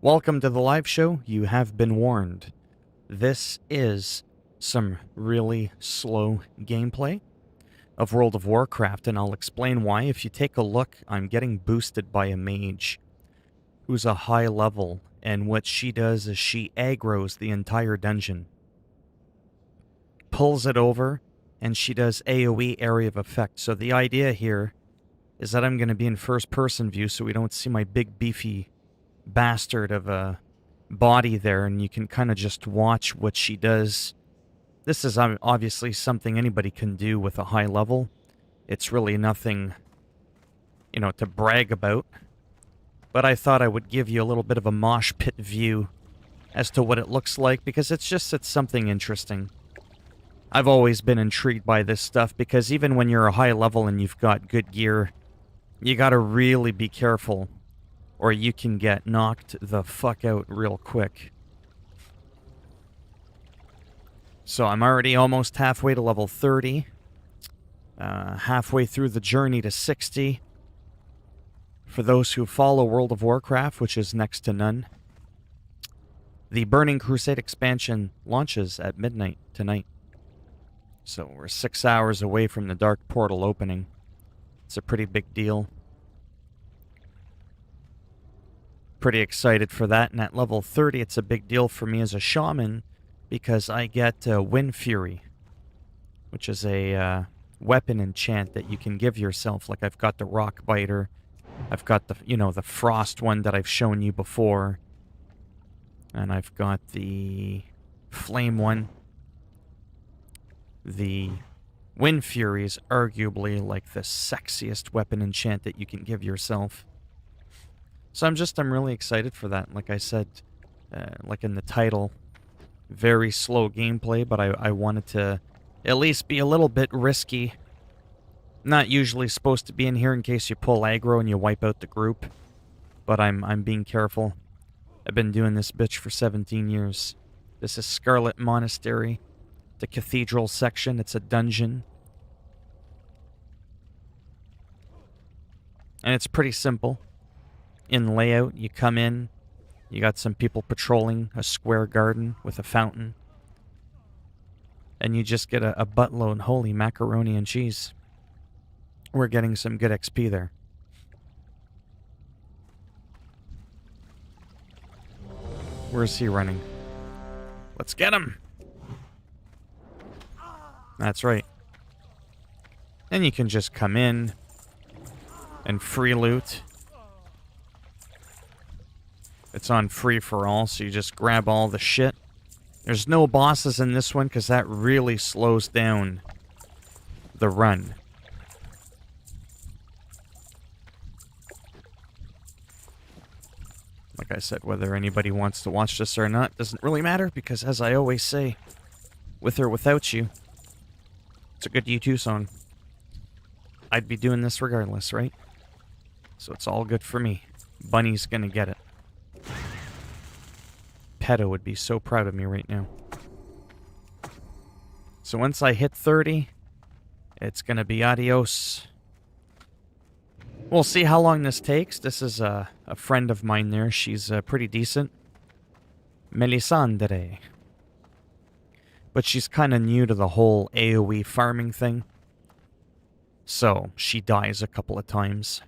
Welcome to the live show. You have been warned. This is some really slow gameplay of World of Warcraft, and I'll explain why. If you take a look, I'm getting boosted by a mage who's a high level, and what she does is she aggroes the entire dungeon, pulls it over, and she does AoE area of effect. So the idea here is that I'm going to be in first person view so we don't see my big beefy bastard of a body there, and you can kind of just watch what she does. This is obviously something anybody can do with a high level. It's really nothing, to brag about. But I thought I would give you a little bit of a mosh pit view as to what it looks like, because it's something interesting. I've always been intrigued by this stuff, because even when you're a high level and you've got good gear, you gotta really be careful, or you can get knocked the fuck out real quick. So I'm already almost halfway to level 30. Halfway through the journey to 60. For those who follow World of Warcraft, which is next to none, the Burning Crusade expansion launches at midnight tonight. So we're 6 hours away from the Dark Portal opening. It's a pretty big deal. Pretty excited for that, and at level 30 it's a big deal for me as a shaman because I get Wind Fury, which is a weapon enchant that you can give yourself. Like, I've got the Rock Biter, I've got the, the Frost one that I've shown you before, and I've got the Flame one. The Wind Fury is arguably like the sexiest weapon enchant that you can give yourself. So I'm really excited for that. Like I said, like in the title, very slow gameplay, but I wanted to at least be a little bit risky. Not usually supposed to be in here in case you pull aggro and you wipe out the group, but I'm being careful. I've been doing this bitch for 17 years. This is Scarlet Monastery, the cathedral section. It's a dungeon. And it's pretty simple. In layout, you come in, you got some people patrolling a square garden with a fountain, and you just get a buttload. Holy macaroni and cheese. We're getting some good XP there. Where's he running? Let's get him! That's right. Then you can just come in and free loot. It's on free for all, so you just grab all the shit. There's no bosses in this one because that really slows down the run. Like I said, whether anybody wants to watch this or not doesn't really matter, because as I always say, with or without you, it's a good U2 song. I'd be doing this regardless, right? So it's all good for me. Bunny's gonna get it. Pedo would be so proud of me right now. So once I hit 30, it's gonna be adios. We'll see how long this takes. This is a friend of mine there. She's pretty decent. Melisandre. But she's kind of new to the whole AoE farming thing. So she dies a couple of times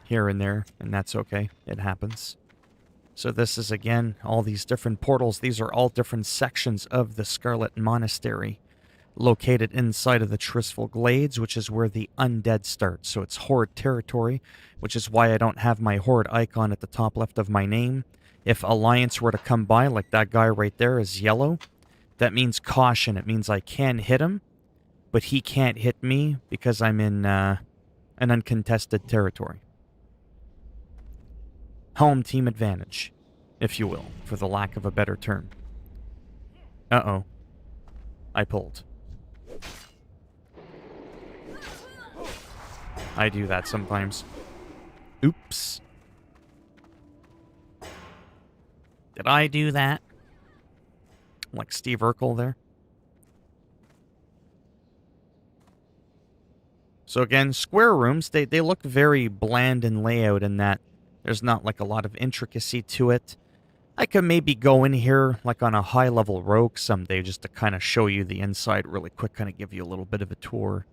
here and there, and that's okay. It happens. So this is, again, all these different portals. These are all different sections of the Scarlet Monastery, located inside of the Tristful Glades, which is where the undead start. So it's Horde territory, which is why I don't have my Horde icon at the top left of my name. If Alliance were to come by, like that guy right there is yellow, that means caution. It means I can hit him, but he can't hit me because I'm in an uncontested territory. Home team advantage, if you will, for the lack of a better term. Uh-oh. I pulled. I do that sometimes. Oops. Did I do that? Like Steve Urkel there. So again, square rooms, they look very bland in layout in that there's not like a lot of intricacy to it. I could maybe go in here like on a high-level rogue someday just to kind of show you the inside really quick, kind of give you a little bit of a tour.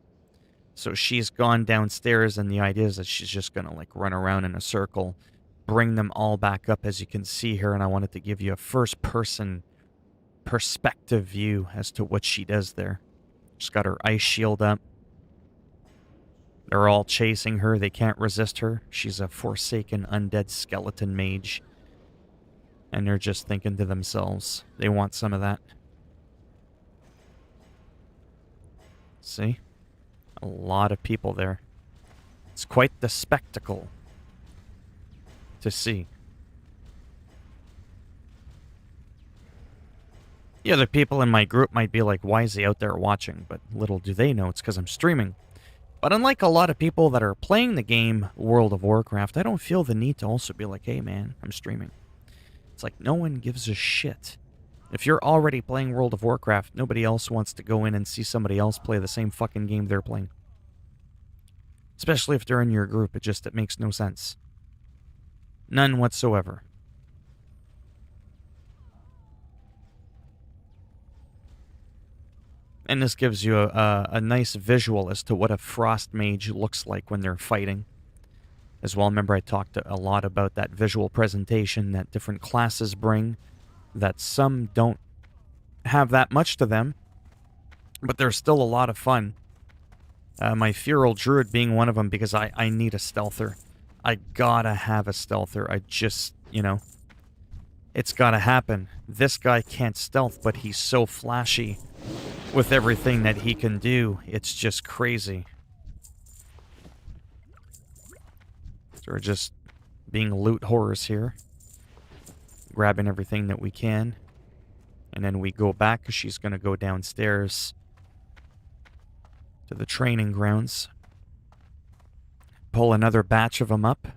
So she's gone downstairs, and the idea is that she's just going to like run around in a circle, bring them all back up as you can see here, and I wanted to give you a first-person perspective view as to what she does there. She's got her ice shield up. They're all chasing her. They can't resist her. She's a forsaken undead skeleton mage. And they're just thinking to themselves, they want some of that. See? A lot of people there. It's quite the spectacle to see. The other people in my group might be like, why is he out there watching? But little do they know it's because I'm streaming. But unlike a lot of people that are playing the game World of Warcraft, I don't feel the need to also be like, hey man, I'm streaming. It's like no one gives a shit. If you're already playing World of Warcraft, nobody else wants to go in and see somebody else play the same fucking game they're playing. Especially if they're in your group, it makes no sense. None whatsoever. And this gives you a nice visual as to what a frost mage looks like when they're fighting. As well, remember I talked a lot about that visual presentation that different classes bring, that some don't have that much to them, but they're still a lot of fun. My Feral Druid being one of them, because I need a stealther. I gotta have a stealther. I just, it's gotta happen. This guy can't stealth, but he's so flashy with everything that he can do. It's just crazy. So we're just being loot whores here. Grabbing everything that we can. And then we go back, because she's going to go downstairs to the training grounds. Pull another batch of them up.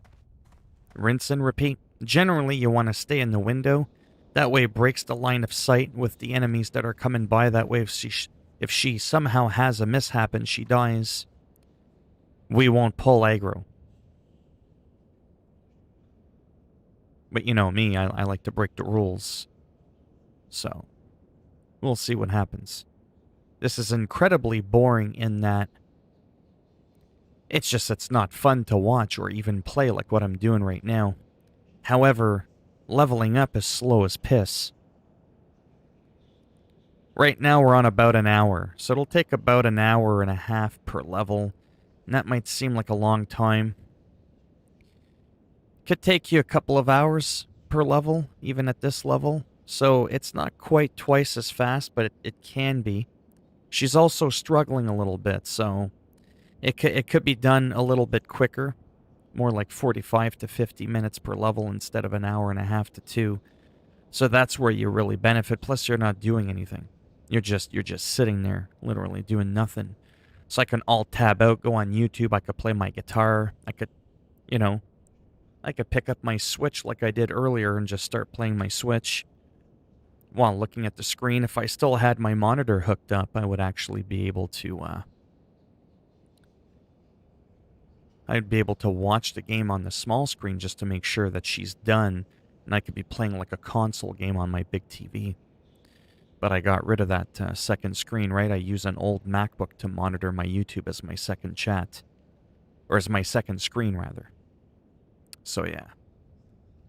Rinse and repeat. Generally, you want to stay in the window. That way it breaks the line of sight with the enemies that are coming by. That way if she somehow has a mishap and she dies, we won't pull aggro. But you know me, I like to break the rules. So, we'll see what happens. This is incredibly boring in that it's not fun to watch or even play like what I'm doing right now. However, leveling up is slow as piss. Right now we're on about an hour, so it'll take about an hour and a half per level. And that might seem like a long time. Could take you a couple of hours per level, even at this level. So it's not quite twice as fast, but it can be. She's also struggling a little bit, so it could be done a little bit quicker. More like 45 to 50 minutes per level instead of an hour and a half to 2. So that's where you really benefit. Plus, you're not doing anything. You're just sitting there, literally doing nothing. So I can alt-tab out, go on YouTube. I could play my guitar. I could, I could pick up my Switch like I did earlier and just start playing my Switch while looking at the screen. If I still had my monitor hooked up, I would actually be able to, I'd be able to watch the game on the small screen just to make sure that she's done, and I could be playing like a console game on my big TV. But I got rid of that second screen, right? I use an old MacBook to monitor my YouTube as my second chat. Or as my second screen, rather. So yeah.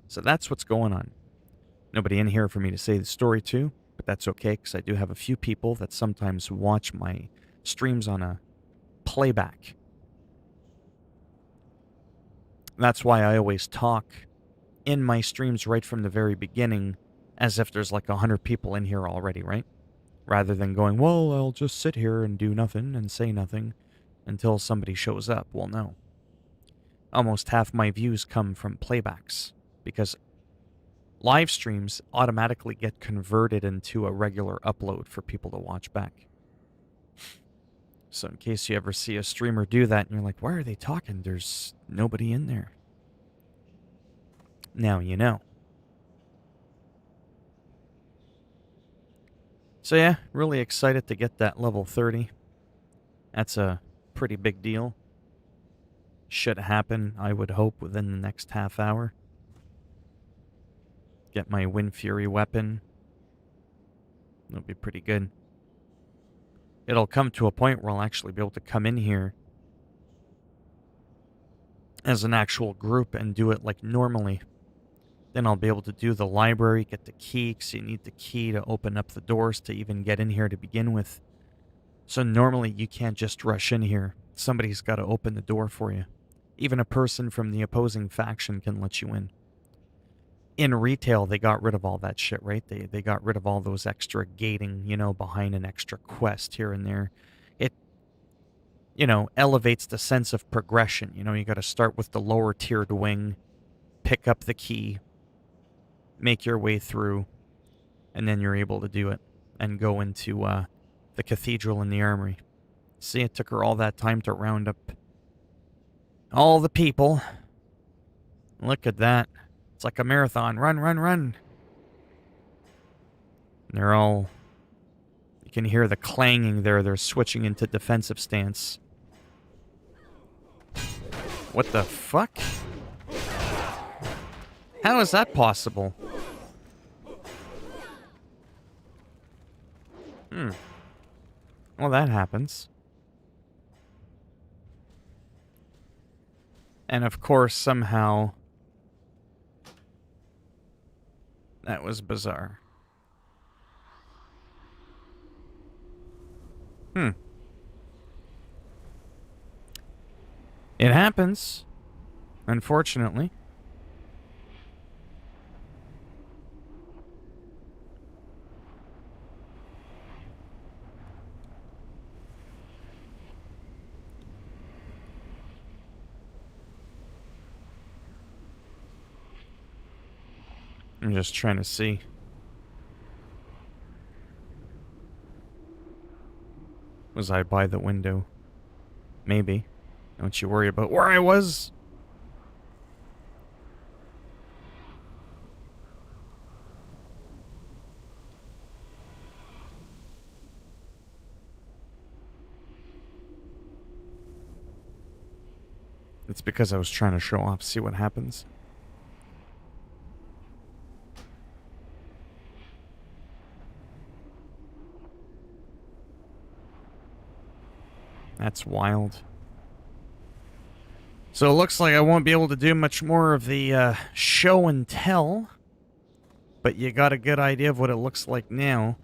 So that's what's going on. Nobody in here for me to say the story to, but that's okay, because I do have a few people that sometimes watch my streams on a playback. That's why I always talk in my streams right from the very beginning as if there's like 100 people in here already, right? Rather than going, well, I'll just sit here and do nothing and say nothing until somebody shows up. Well, no. Almost half my views come from playbacks because live streams automatically get converted into a regular upload for people to watch back. So in case you ever see a streamer do that and you're like, why are they talking? There's nobody in there. Now you know. So yeah, really excited to get that level 30. That's a pretty big deal. Should happen, I would hope, within the next half hour. Get my Wind Fury weapon. It'll be pretty good. It'll come to a point where I'll actually be able to come in here as an actual group and do it like normally. Then I'll be able to do the library, get the key, because you need the key to open up the doors to even get in here to begin with. So normally you can't just rush in here. Somebody's got to open the door for you. Even a person from the opposing faction can let you in. In retail, they got rid of all that shit, right? They got rid of all those extra gating, behind an extra quest here and there. It, elevates the sense of progression. You got to start with the lower tiered wing, pick up the key, make your way through, and then you're able to do it and go into the cathedral and the armory. See, it took her all that time to round up all the people. Look at that. It's like a marathon. Run, run, run. They're all... You can hear the clanging there. They're switching into defensive stance. What the fuck? How is that possible? Well, that happens. And of course, somehow... That was bizarre. It happens. Unfortunately. I'm just trying to see. Was I by the window? Maybe. Don't you worry about where I was. It's because I was trying to show off, see what happens. That's wild. So it looks like I won't be able to do much more of the show and tell. But you got a good idea of what it looks like now.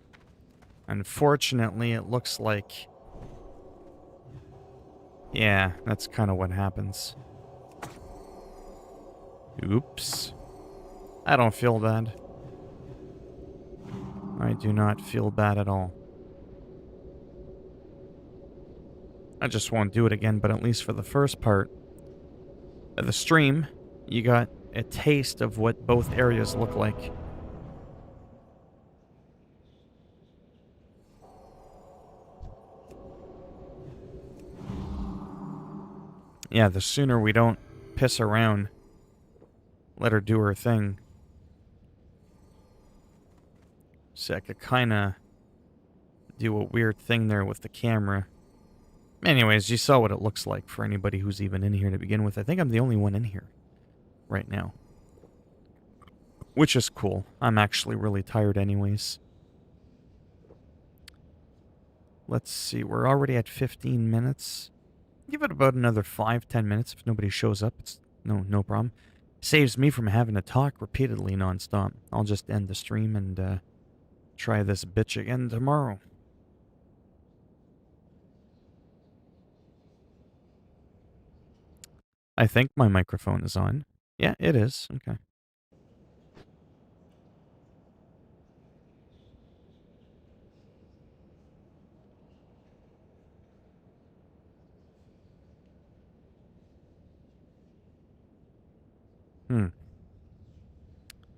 Unfortunately, it looks like... Yeah, that's kind of what happens. Oops. I don't feel bad. I do not feel bad at all. I just won't do it again, but at least for the first part of the stream, you got a taste of what both areas look like. Yeah, the sooner we don't piss around, let her do her thing. See, I could kind of do a weird thing there with the camera. Anyways, you saw what it looks like for anybody who's even in here to begin with. I think I'm the only one in here right now. Which is cool. I'm actually really tired anyways. Let's see, we're already at 15 minutes. Give it about another 5-10 minutes if nobody shows up. It's no problem. Saves me from having to talk repeatedly nonstop. I'll just end the stream and try this bitch again tomorrow. I think my microphone is on. Yeah, it is. Okay.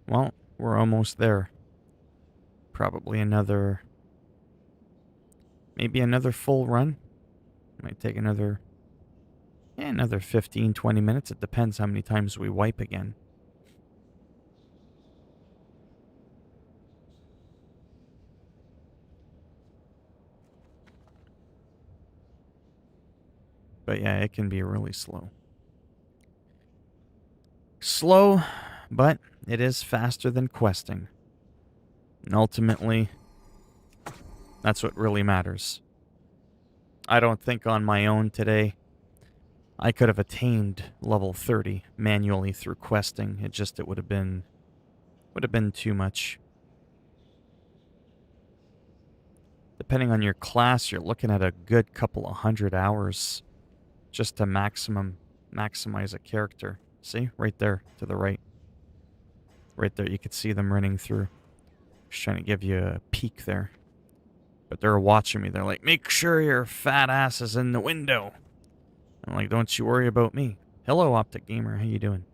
Well, we're almost there. Probably another... Maybe another full run. Might take another 15-20 minutes. It depends how many times we wipe again. But yeah, it can be really slow. Slow, but it is faster than questing. And ultimately, that's what really matters. I don't think on my own today I could have attained level 30 manually through questing. It would have been too much. Depending on your class, you're looking at a good couple of 100 hours just to maximize a character. See? Right there, to the right. Right there, you could see them running through. Just trying to give you a peek there. But they're watching me. They're like, make sure your fat ass is in the window. I'm like, don't you worry about me. Hello, Optic Gamer. How you doing?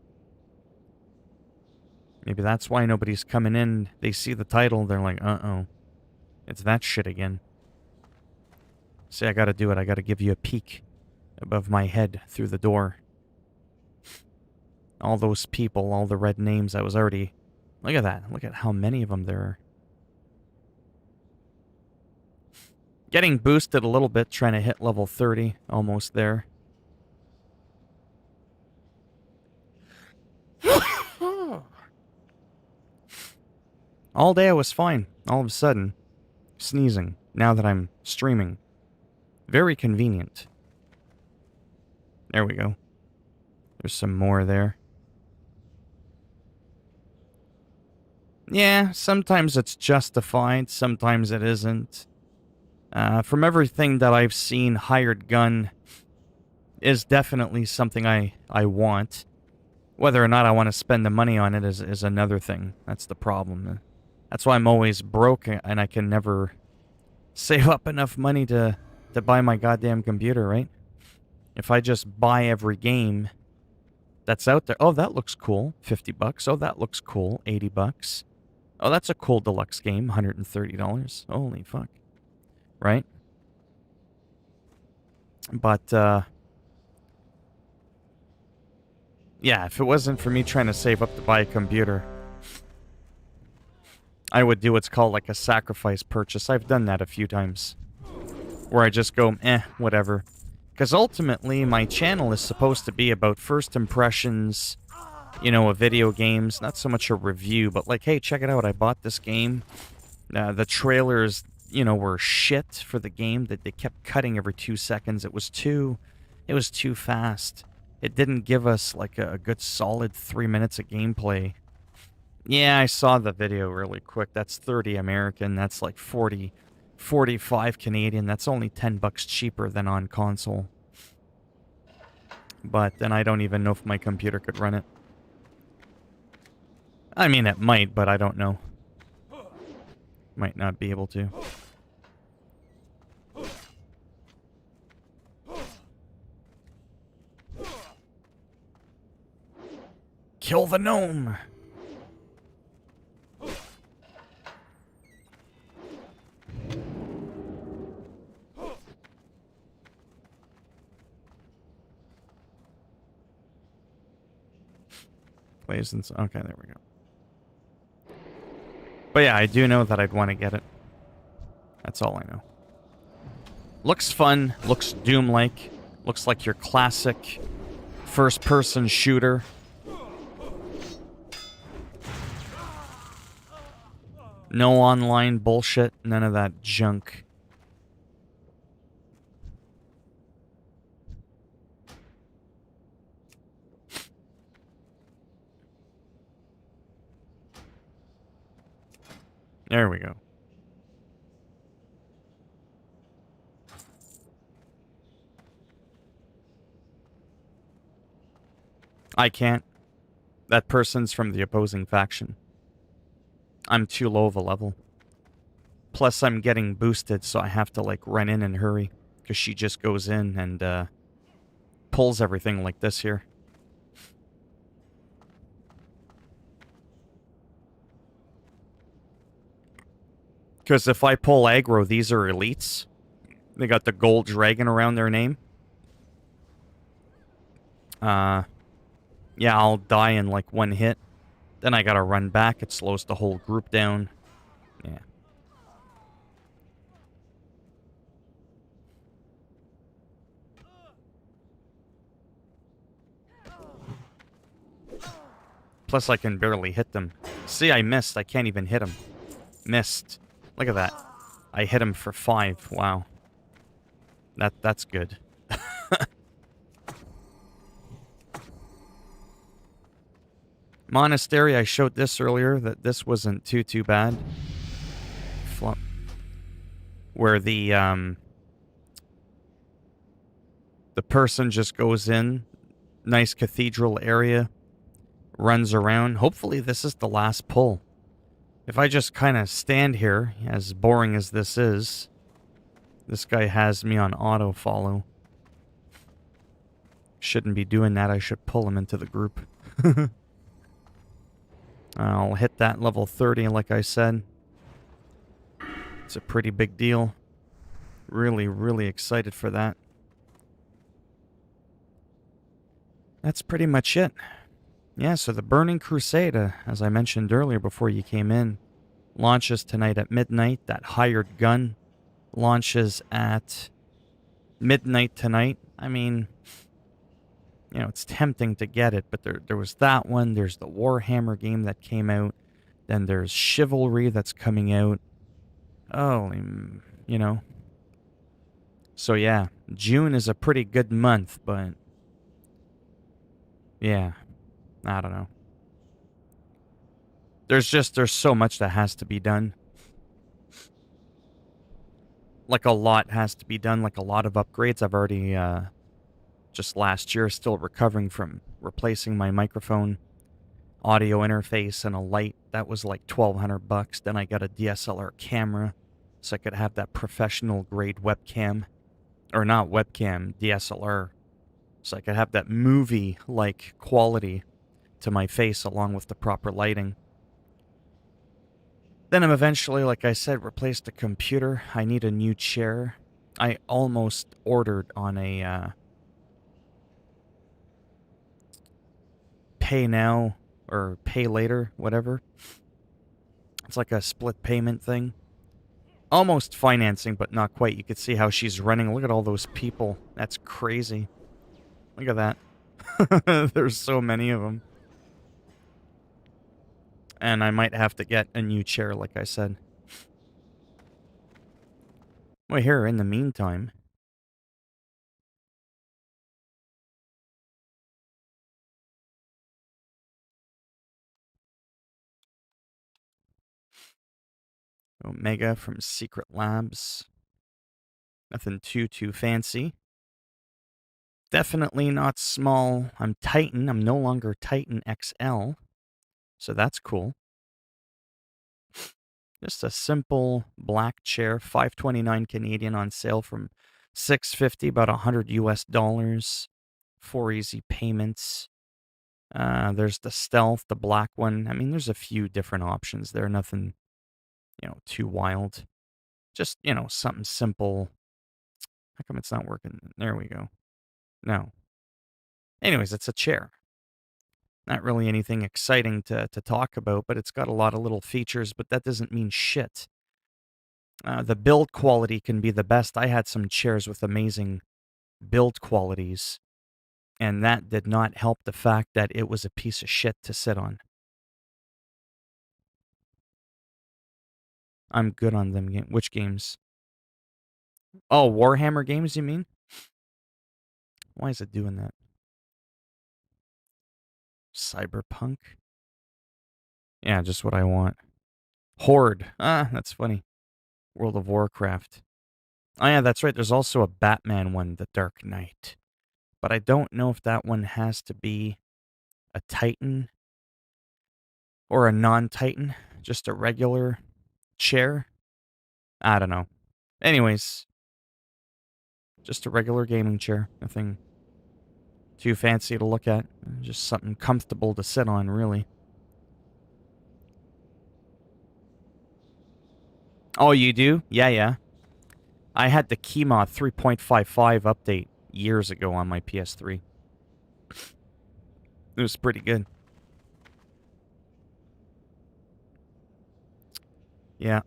Maybe that's why nobody's coming in. They see the title. They're like, uh-oh. It's that shit again. See, I gotta do it. I gotta give you a peek above my head through the door. All those people, all the red names, I was already... Look at that. Look at how many of them there are. Getting boosted a little bit, trying to hit level 30. Almost there. All day I was fine. All of a sudden, sneezing. Now that I'm streaming. Very convenient. There we go. There's some more there. Yeah, sometimes it's justified, sometimes it isn't. From everything that I've seen, hired gun is definitely something I want. Whether or not I want to spend the money on it is another thing. That's the problem. That's why I'm always broke and I can never save up enough money to buy my goddamn computer, right? If I just buy every game that's out there. Oh, that looks cool. $50. Oh, that looks cool. $80. Oh, that's a cool deluxe game. $130. Holy fuck. Right? But, yeah, if it wasn't for me trying to save up to buy a computer, I would do what's called like a sacrifice purchase. I've done that a few times. Where I just go, whatever. Because ultimately, my channel is supposed to be about first impressions, you know, of video games. Not so much a review, but like, hey, check it out. I bought this game. The trailers, you know, were shit for the game. That they kept cutting every 2 seconds. It was too fast. It didn't give us like a good solid 3 minutes of gameplay. Yeah, I saw the video really quick. That's 30 American. That's like 45 Canadian. That's only $10 cheaper than on console. But then I don't even know if my computer could run it. I mean, it might, but I don't know. Might not be able to. Kill the gnome! Okay, there we go. But yeah, I do know that I'd want to get it. That's all I know. Looks fun. Looks Doom-like. Looks like your classic first-person shooter. No online bullshit. None of that junk. There we go. I can't. That person's from the opposing faction. I'm too low of a level. Plus, I'm getting boosted, so I have to, like, run in and hurry. Because she just goes in and, pulls everything like this here. Because if I pull aggro, these are elites. They got the gold dragon around their name. Yeah, I'll die in like one hit. Then I gotta run back. It slows the whole group down. Yeah. Plus, I can barely hit them. See, I missed. I can't even hit him. Missed. Look at that. I hit him for 5. Wow. That's good. Monastery, I showed this earlier, that this wasn't too bad. Flop. Where the person just goes in, nice cathedral area, runs around. Hopefully this is the last pull. If I just kind of stand here, as boring as this is, this guy has me on auto follow. Shouldn't be doing that. I should pull him into the group. I'll hit that level 30, like I said. It's a pretty big deal. Really, really excited for that. That's pretty much it. Yeah, so the Burning Crusade, as I mentioned earlier before you came in, launches tonight at midnight. That hired gun launches at midnight tonight. I mean, you know, it's tempting to get it, but there was that one. There's the Warhammer game that came out. Then there's Chivalry that's coming out. Oh, you know. So yeah, June is a pretty good month, but yeah, I don't know. There's so much that has to be done. Like a lot has to be done, like a lot of upgrades. I've already, just last year, still recovering from replacing my microphone, audio interface, and a light. That was like $1,200. Then I got a DSLR camera, so I could have that professional grade webcam. Or not webcam, DSLR. So I could have that movie-like quality to my face along with the proper lighting. Then I'm eventually, like I said, replaced the computer. I need a new chair. I almost ordered on a pay now or pay later, whatever. It's like a split payment thing. Almost financing, but not quite. You could see how she's running. Look at all those people. That's crazy. Look at that. There's so many of them. And I might have to get a new chair, like I said. Well, here, in the meantime... Omega from Secret Labs. Nothing too fancy. Definitely not small. I'm Titan. I'm no longer Titan XL. So that's cool. Just a simple black chair, $529 Canadian on sale from $650, about $100 US. 4 easy payments. There's the Stealth, the black one. I mean, there's a few different options there. Nothing, you know, too wild. Just, you know, something simple. How come it's not working? There we go. No. Anyways, it's a chair. Not really anything exciting to talk about, but it's got a lot of little features, but that doesn't mean shit. The build quality can be the best. I had some chairs with amazing build qualities, and that did not help the fact that it was a piece of shit to sit on. I'm good on them. Which games? Oh, Warhammer games, you mean? Why is it doing that? Cyberpunk? Yeah, just what I want. Horde. Ah, that's funny. World of Warcraft. Oh yeah, that's right. There's also a Batman one, The Dark Knight. But I don't know if that one has to be a Titan or a non-Titan. Just a regular chair. I don't know. Anyways, just a regular gaming chair. Nothing too fancy to look at. Just something comfortable to sit on, really. Oh, you do? Yeah. I had the Keymod 3.55 update years ago on my PS3. It was pretty good. Yeah.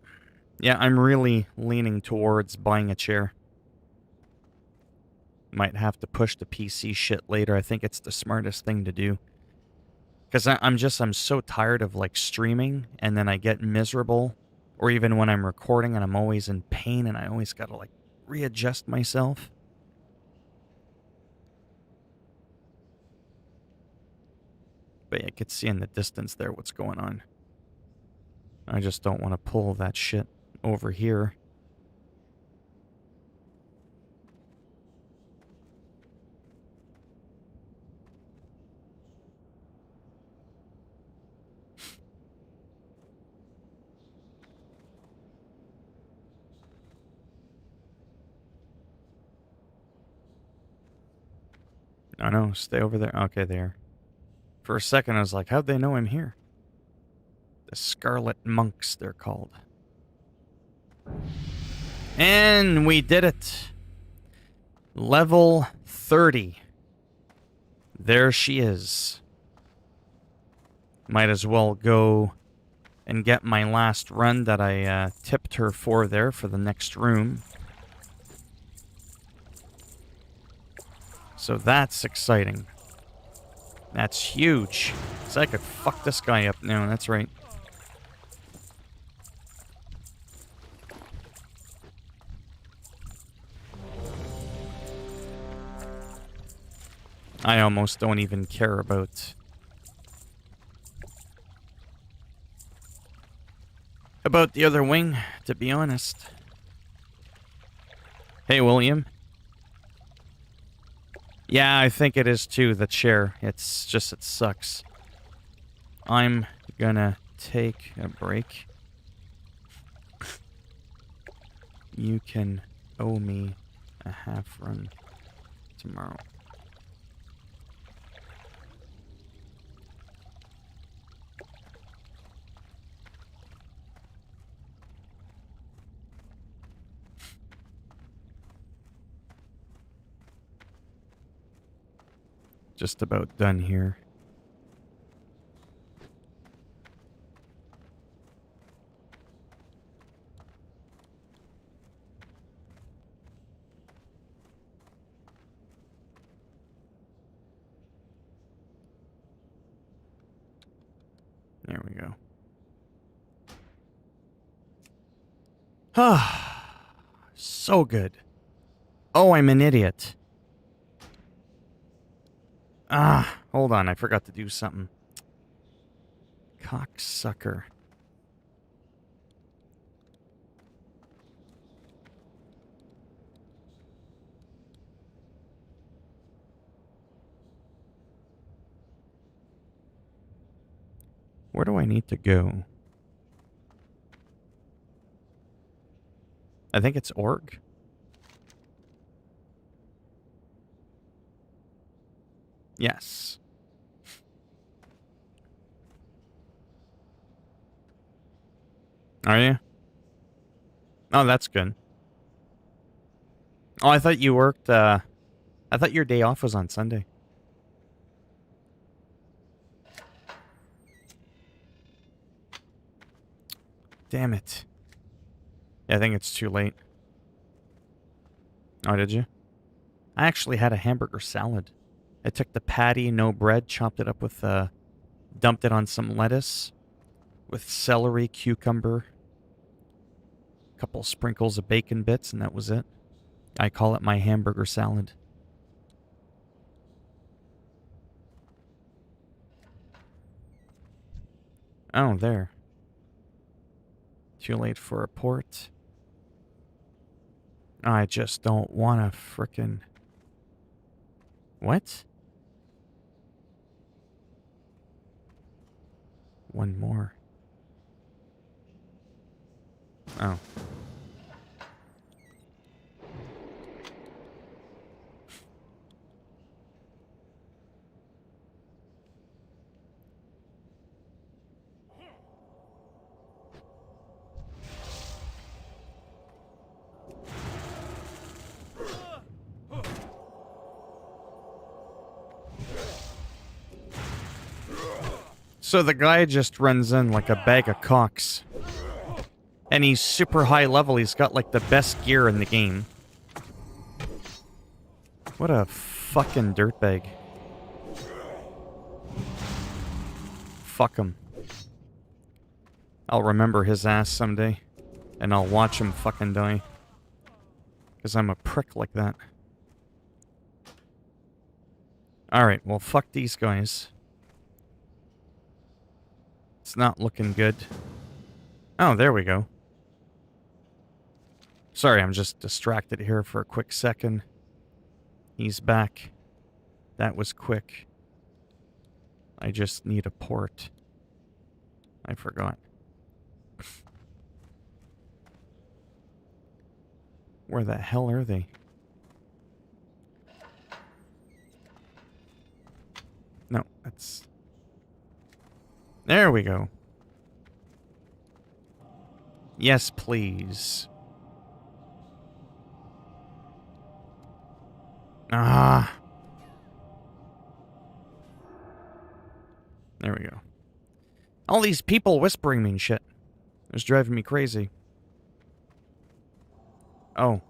Yeah, I'm really leaning towards buying a chair. Might have to push the PC shit later. I think it's the smartest thing to do. Because I'm so tired of like streaming and then I get miserable. Or even when I'm recording and I'm always in pain and I always gotta like readjust myself. But you could see in the distance there what's going on. I just don't want to pull that shit over here. Oh no, stay over there. Okay, there. For a second I was like, how'd they know I'm here? The Scarlet Monks, they're called. And we did it. Level 30. There she is. Might as well go and get my last run that I tipped her for there for the next room. So that's exciting. That's huge. So I could fuck this guy up now, that's right. I almost don't even care about the other wing, to be honest. Hey, William. Yeah, I think it is too, the chair. It's just, it sucks. I'm gonna take a break. You can owe me a half run tomorrow. Just about done here. There we go. Ah, so good. Oh, I'm an idiot. Ah, hold on, I forgot to do something. Cocksucker. Where do I need to go? I think it's org. Yes. Are you? Oh, that's good. Oh, I thought you worked, I thought your day off was on Sunday. Damn it. Yeah, I think it's too late. Oh, did you? I actually had a hamburger salad. I took the patty, no bread, chopped it up with, dumped it on some lettuce with celery, cucumber, a couple sprinkles of bacon bits, and that was it. I call it my hamburger salad. Oh, there. Too late for a port. I just don't want to frickin'... What? One more. Oh. So the guy just runs in like a bag of cocks. And he's super high level. He's got like the best gear in the game. What a fucking dirtbag. Fuck him. I'll remember his ass someday. And I'll watch him fucking die. Because I'm a prick like that. Alright, well, fuck these guys. It's not looking good. Oh, there we go. Sorry, I'm just distracted here for a quick second. He's back. That was quick. I just need a port. I forgot. Where the hell are they? No, that's... There we go. Yes, please. Ah. There we go. All these people whispering me and shit. It was driving me crazy. Oh.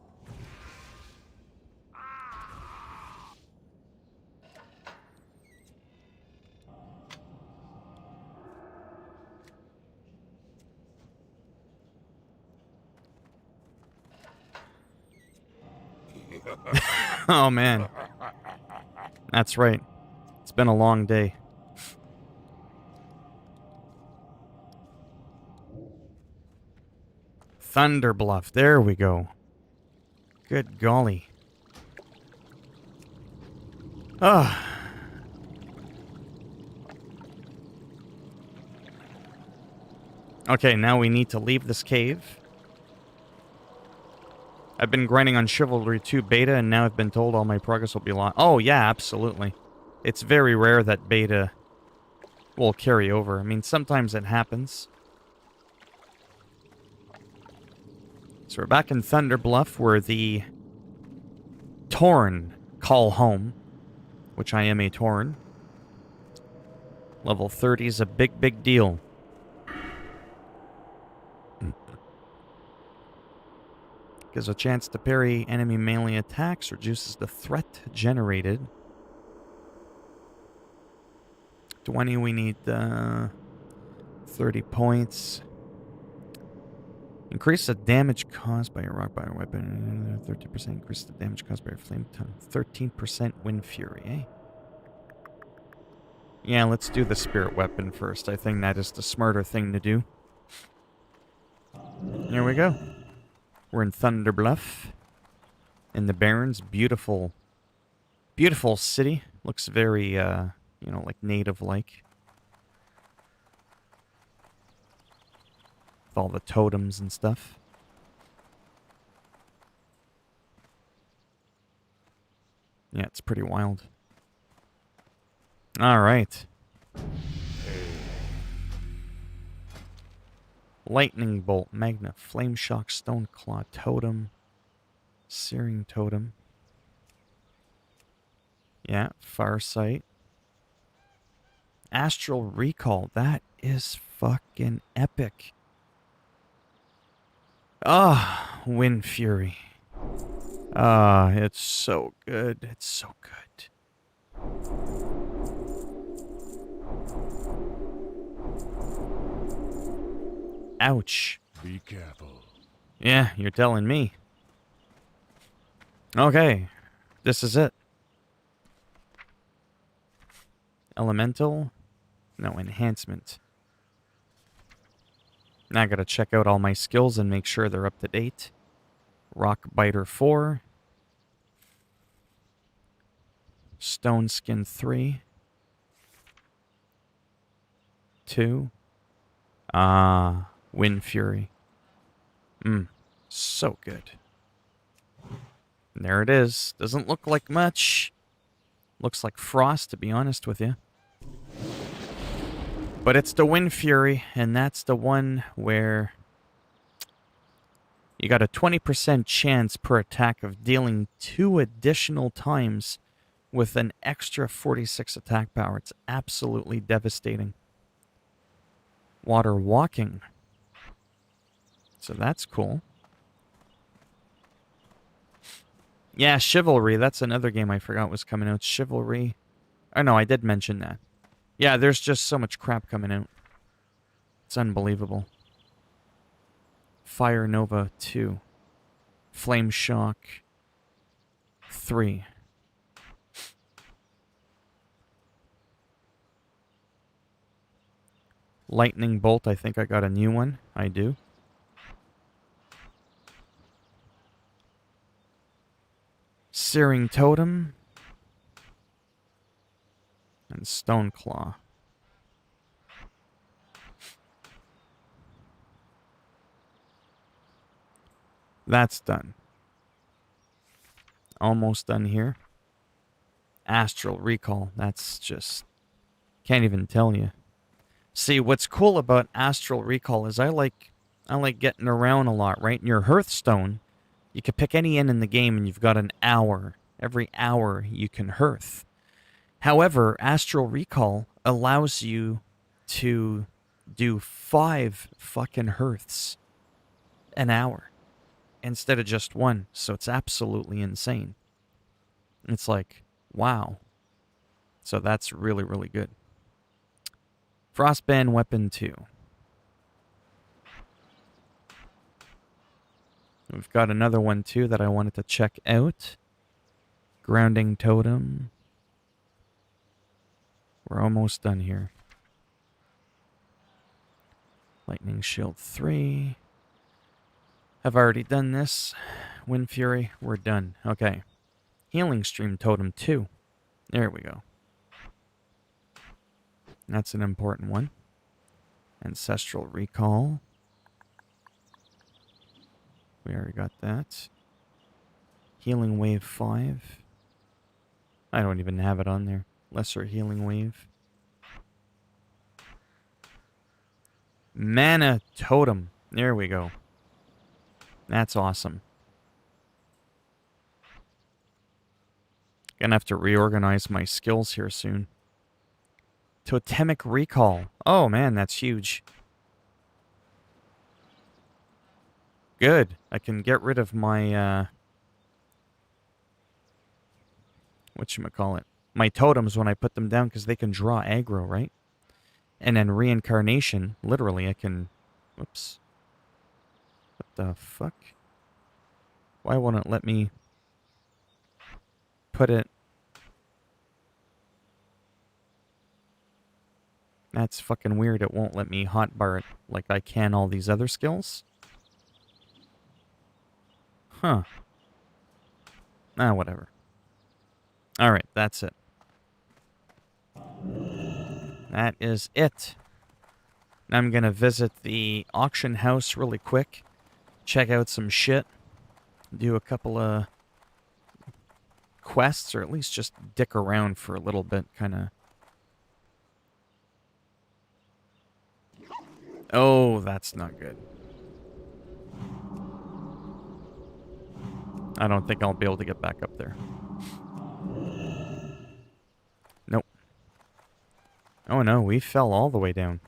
Oh, man. That's right. It's been a long day. Thunder Bluff. There we go. Good golly. Ah. Okay, now we need to leave this cave. I've been grinding on Chivalry 2 beta, and now I've been told all my progress will be lost. Oh, yeah, absolutely. It's very rare that beta will carry over. I mean, sometimes it happens. So we're back in Thunder Bluff, where the Tauren call home, which I am a Tauren. Level 30 is a big, big deal. Gives a chance to parry enemy melee attacks, reduces the threat generated. 20, we need 30 points. Increase the damage caused by a rock by a weapon. 13% increase the damage caused by a flame tongue. 13% wind fury, eh? Yeah, let's do the spirit weapon first. I think that is the smarter thing to do. Here we go. We're in Thunder Bluff. In the Barrens. Beautiful. Beautiful city. Looks very, you know, like native-like. With all the totems and stuff. Yeah, it's pretty wild. Alright. Lightning Bolt, Magna, Flame Shock, Stone Claw, Totem, Searing Totem. Yeah, Farsight. Astral Recall, that is fucking epic. Ah, Wind Fury. Ah, it's so good. It's so good. Ouch. Be careful. Yeah, you're telling me. Okay, this is it. Elemental? No, enhancement. Now I gotta check out all my skills and make sure they're up to date. Rock Biter 4. Stone Skin 3. 2. Wind Fury. So good. And there it is. Doesn't look like much. Looks like frost, to be honest with you. But it's the Wind Fury, and that's the one where you got a 20% chance per attack of dealing 2 additional times with an extra 46 attack power. It's absolutely devastating. Water Walking. So that's cool. Yeah, Chivalry. That's another game I forgot was coming out. Chivalry. Oh, no, I did mention that. Yeah, there's just so much crap coming out. It's unbelievable. Fire Nova 2. Flame Shock 3. Lightning Bolt, I think I got a new one. I do. Searing Totem. And Stone Claw. That's done. Almost done here. Astral Recall. That's just... Can't even tell you. See, what's cool about Astral Recall is I like getting around a lot, right? In your Hearthstone, you can pick any inn in the game and you've got an hour. Every hour you can hearth. However, Astral Recall allows you to do 5 fucking hearths an hour instead of just 1. So it's absolutely insane. It's like, wow. So that's really, really good. Frostband Weapon 2. We've got another one too that I wanted to check out. Grounding Totem. We're almost done here. Lightning Shield 3. I've already done this. Wind Fury, we're done. Okay. Healing Stream Totem 2. There we go. That's an important one. Ancestral Recall. We already got that. Healing Wave 5. I don't even have it on there. Lesser Healing Wave. Mana Totem. There we go. That's awesome. Gonna have to reorganize my skills here soon. Totemic Recall. Oh man, that's huge. Good. I can get rid of my, whatchamacallit? My totems when I put them down because they can draw aggro, right? And then Reincarnation, literally I can... Whoops. What the fuck? Why won't it let me put it... That's fucking weird. It won't let me hotbar it like I can all these other skills. Huh. Ah, whatever. Alright, that's it. That is it. Now I'm gonna visit the auction house really quick. Check out some shit. Do a couple of quests, or at least just dick around for a little bit, kinda. Oh, that's not good. I don't think I'll be able to get back up there. Nope. Oh no, we fell all the way down.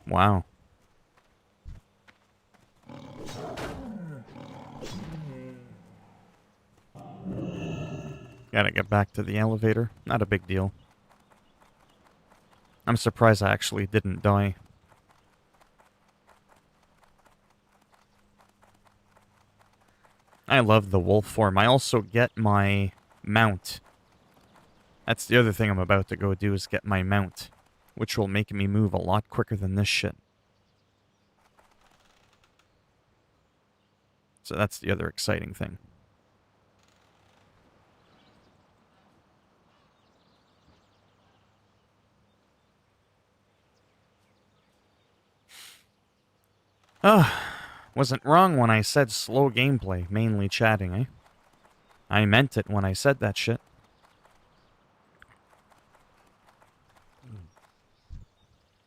Wow. Gotta get back to the elevator. Not a big deal. I'm surprised I actually didn't die. I love the wolf form. I also get my mount. That's the other thing I'm about to go do is get my mount, which will make me move a lot quicker than this shit. So that's the other exciting thing. Oh, wasn't wrong when I said slow gameplay, mainly chatting, eh? I meant it when I said that shit.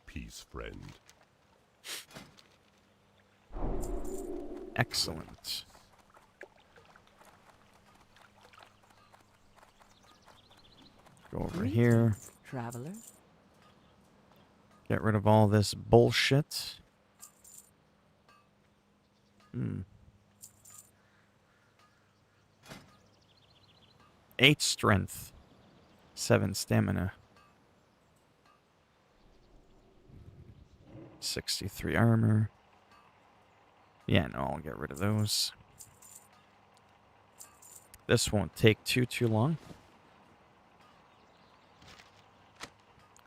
Peace, friend. Excellent. Go over here. Traveler. Get rid of all this bullshit. 8 strength. 7 stamina. 63 armor. Yeah, no, I'll get rid of those. This won't take too long.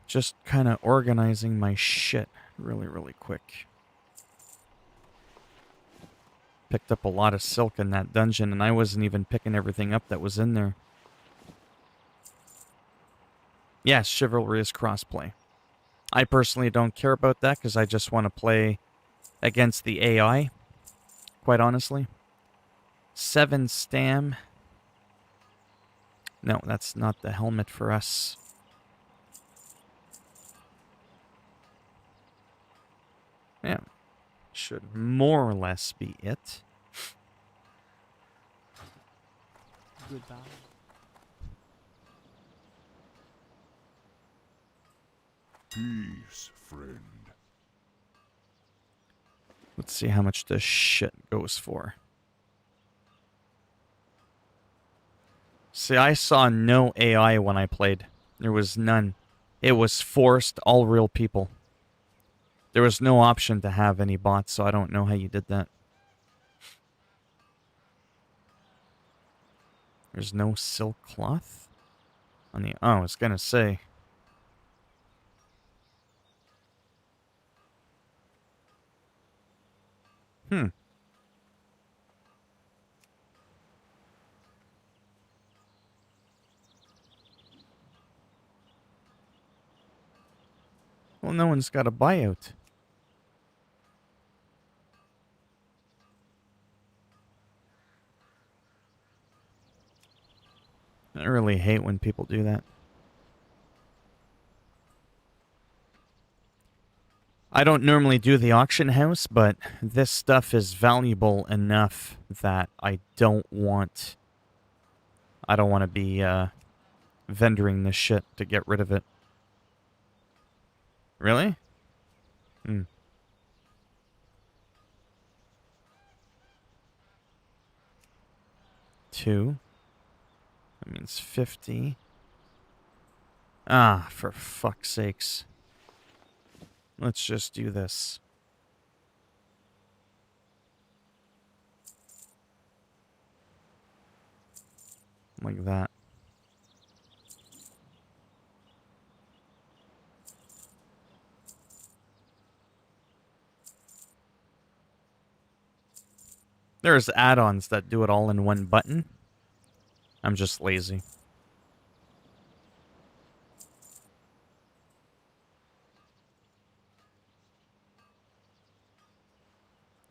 Just kind of organizing my shit really quick. Picked up a lot of silk in that dungeon, and I wasn't even picking everything up that was in there. Yes, chivalry is crossplay. I personally don't care about that because I just want to play against the AI, quite honestly. 7 stam. No, that's not the helmet for us. Yeah, should more or less be it. Goodbye. Peace, friend. Let's see how much this shit goes for. See, I saw no AI when I played. There was none. It was forced, all real people. There was no option to have any bots, so I don't know how you did that. There's no silk cloth on the... Oh, I was gonna say. Well, no one's got a buyout. I really hate when people do that. I don't normally do the auction house, but this stuff is valuable enough that I don't want to be vendoring this shit to get rid of it. Really? 2. That means 50. Ah, for fuck's sakes. Let's just do this. Like that. There's add-ons that do it all in one button. I'm just lazy.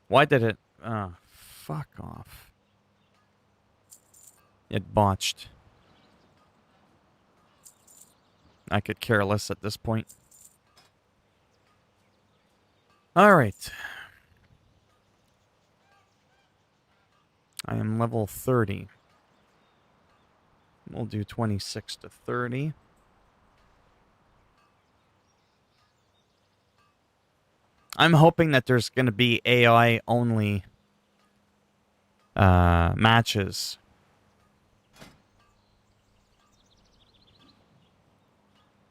Why did it... fuck off. It botched. I could care less at this point. Alright. I am level 30. We'll do 26 to 30. I'm hoping that there's going to be AI only matches.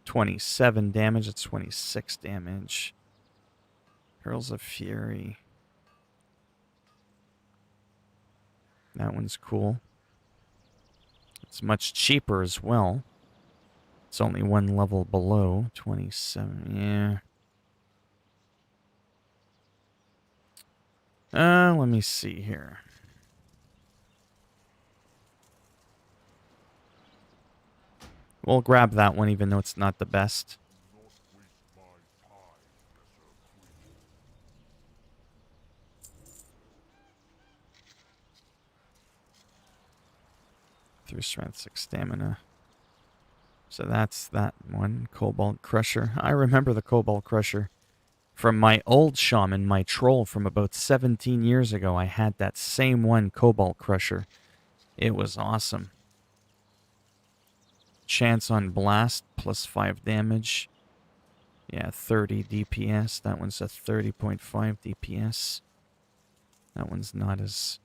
$27 damage, it's 26 damage. Pearls of Fury. That one's cool. It's much cheaper as well. It's only one level below. 27, yeah. Let me see here. We'll grab that one even though it's not the best. Three strength, 6 stamina. So that's that one. Cobalt Crusher. I remember the Cobalt Crusher. From my old shaman, my troll from about 17 years ago, I had that same one, Cobalt Crusher. It was awesome. Chance on Blast, plus 5 damage. Yeah, 30 DPS. That one's a 30.5 DPS. That one's not as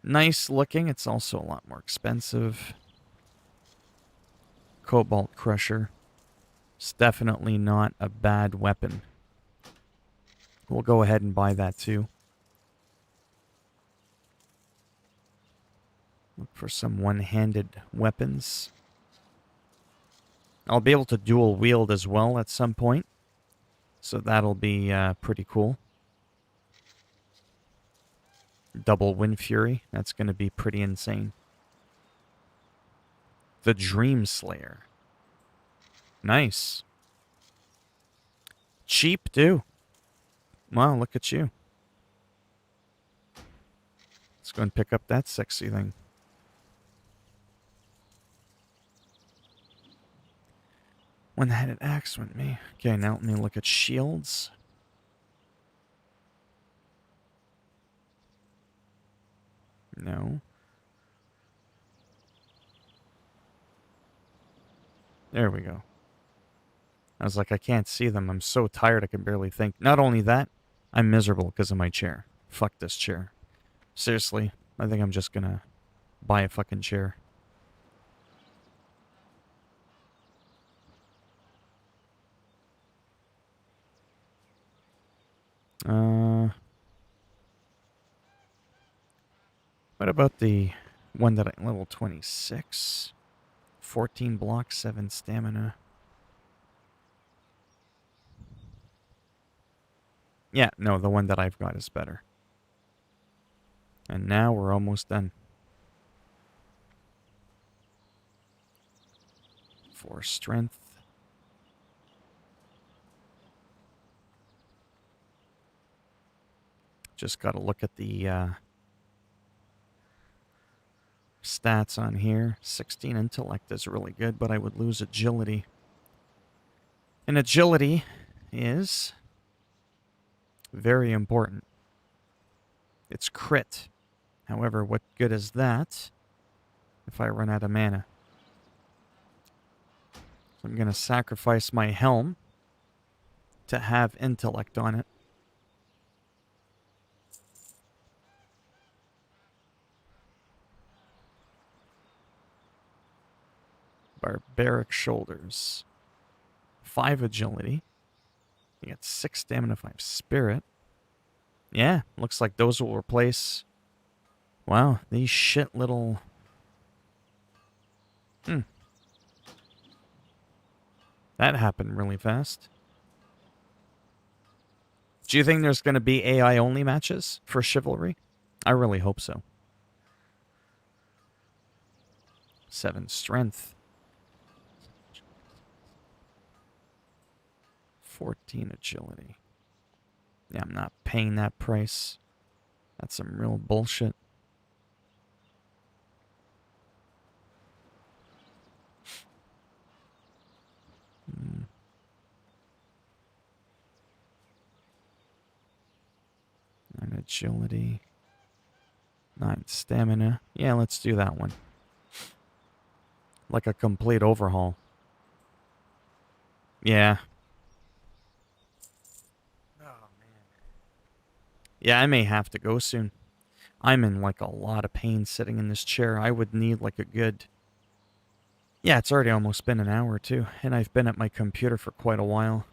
nice looking. It's also a lot more expensive. Cobalt Crusher. It's definitely not a bad weapon. We'll go ahead and buy that too. Look for some one-handed weapons. I'll be able to dual wield as well at some point. So that'll be pretty cool. Double Wind Fury. That's going to be pretty insane. The Dream Slayer. Nice. Cheap, too. Wow, look at you. Let's go and pick up that sexy thing. One-handed axe went me. Okay, now let me look at shields. No. There we go. I was like, I can't see them. I'm so tired I can barely think. Not only that, I'm miserable because of my chair. Fuck this chair. Seriously, I think I'm just gonna buy a fucking chair. What about the one that I level 26? 14 block, 7 stamina. Yeah, no, the one that I've got is better. And now we're almost done. 4 strength. Just got to look at the stats on here. 16 intellect is really good, but I would lose agility. And agility is very important. It's crit. However, what good is that if I run out of mana? So I'm going to sacrifice my helm to have intellect on it. Barbaric shoulders. 5 agility. You get 6 stamina, 5 spirit. Yeah, looks like those will replace... Wow, these shit little... That happened really fast. Do you think there's going to be AI-only matches for Chivalry? I really hope so. 7 strength. 14 agility. Yeah, I'm not paying that price. That's some real bullshit. And agility. 9 stamina. Yeah, let's do that one. Like a complete overhaul. Yeah. Oh, man. Yeah, I may have to go soon. I'm in like a lot of pain sitting in this chair. I would need like a good... Yeah, it's already almost been an hour too. And I've been at my computer for quite a while.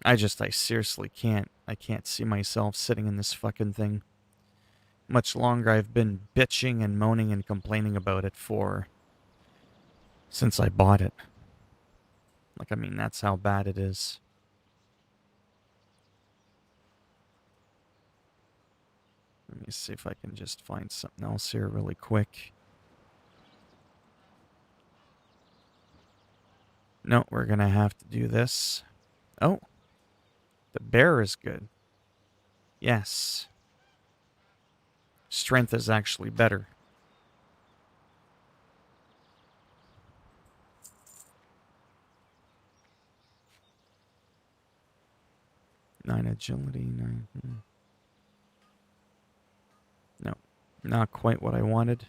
I seriously can't. I can't see myself sitting in this fucking thing much longer. I've been bitching and moaning and complaining about it since I bought it. Like, I mean, that's how bad it is. Let me see if I can just find something else here really quick. No, we're gonna have to do this. Oh. The bear is good. Yes. Strength is actually better. Nine agility, 9. No, not quite what I wanted.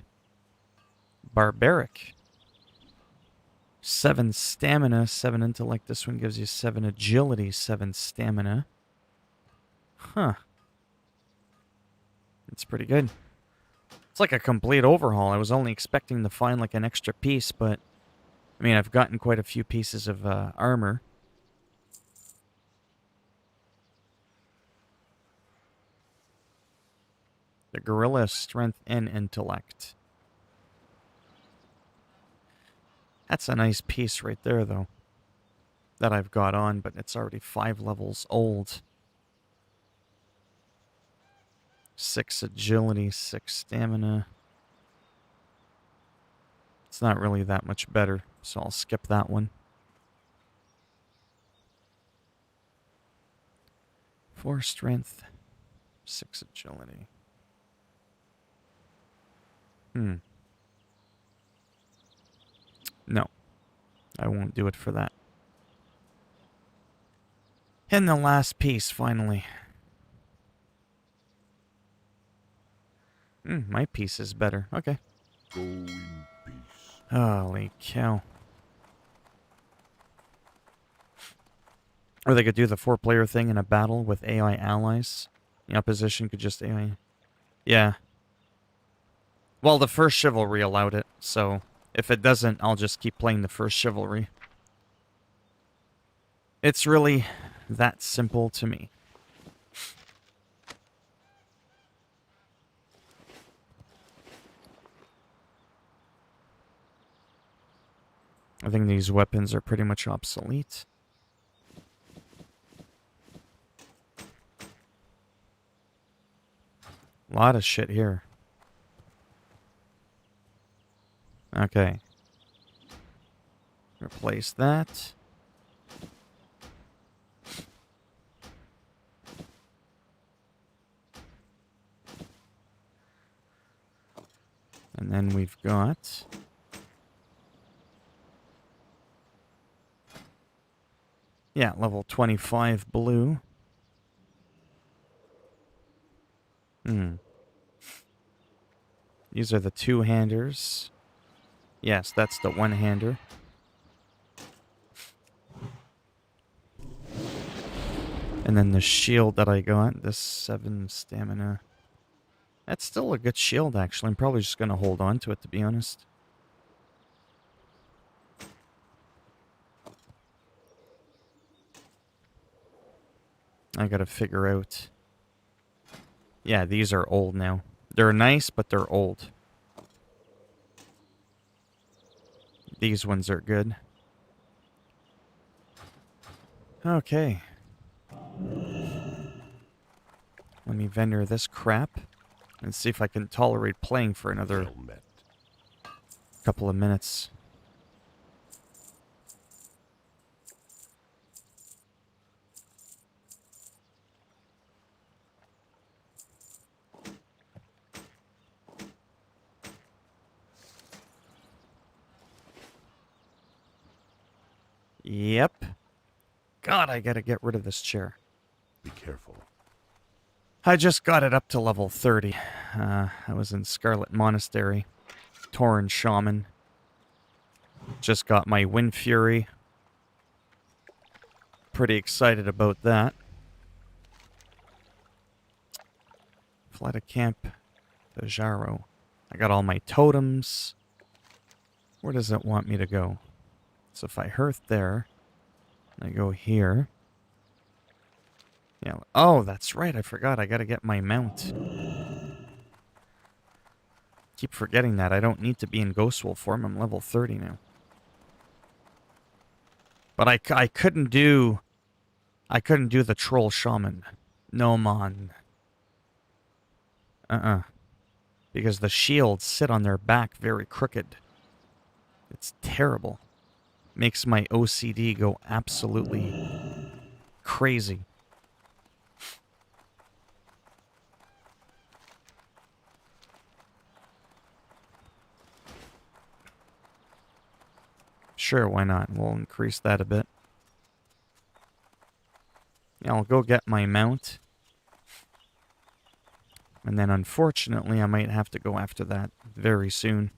Barbaric. 7 stamina, 7 intellect. This one gives you 7 agility, 7 stamina. Huh. It's pretty good. It's like a complete overhaul. I was only expecting to find like an extra piece, but I mean, I've gotten quite a few pieces of armor. The gorilla strength and intellect. That's a nice piece right there, though, that I've got on, but it's already 5 levels old. 6 agility, 6 stamina. It's not really that much better, so I'll skip that one. 4 strength, 6 agility. No, I won't do it for that. And the last piece, finally. My piece is better. Okay. Go in peace. Holy cow. Or they could do the 4-player thing in a battle with AI allies. The opposition could just AI. Yeah. Well, the first chivalry allowed it, so if it doesn't, I'll just keep playing the first chivalry. It's really that simple to me. I think these weapons are pretty much obsolete. A lot of shit here. Okay. Replace that. And then we've got... yeah, level 25 blue. These are the 2-handers. Yes, that's the 1-hander. And then the shield that I got, this 7 stamina. That's still a good shield, actually. I'm probably just going to hold on to it, to be honest. I gotta figure out... yeah, these are old now. They're nice, but they're old. These ones are good. Okay. Let me vendor this crap and see if I can tolerate playing for another Well met. couple of minutes. Yep. God, I gotta get rid of this chair. Be careful. I just got it up to level 30. I was in Scarlet Monastery. Tauren Shaman. Just got my Wind Fury. Pretty excited about that. Flight of Camp Dajaro. I got all my totems. Where does it want me to go? So if I hearth there, I go here. Yeah. Oh, that's right. I forgot. I gotta get my mount. Keep forgetting that. I don't need to be in Ghost Wolf form. I'm level 30 now. But I couldn't do... I couldn't do the Troll Shaman. No, man. Because the shields sit on their back very crooked. It's terrible. Makes my OCD go absolutely crazy. Sure, why not? We'll increase that a bit. Yeah, I'll go get my mount. And then unfortunately, I might have to go after that very soon.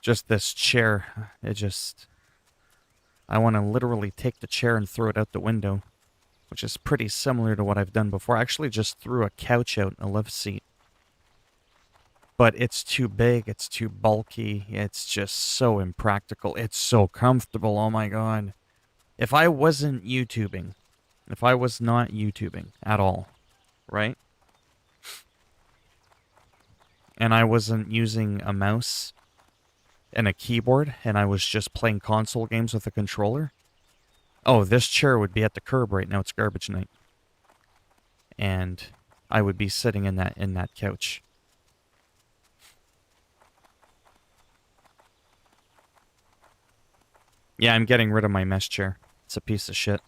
Just this chair, it just... I want to literally take the chair and throw it out the window. which is pretty similar to what I've done before. I actually just threw a couch out and a love seat. But it's too big, it's too bulky, it's just so impractical. It's so comfortable, oh my god. If I wasn't YouTubing, if I was not YouTubing at all, right? And I wasn't using a mouse and a keyboard, and I was just playing console games with a controller, oh, this chair would be at the curb right now. It's garbage night. And I would be sitting in that couch. Yeah, I'm getting rid of my mesh chair. It's a piece of shit.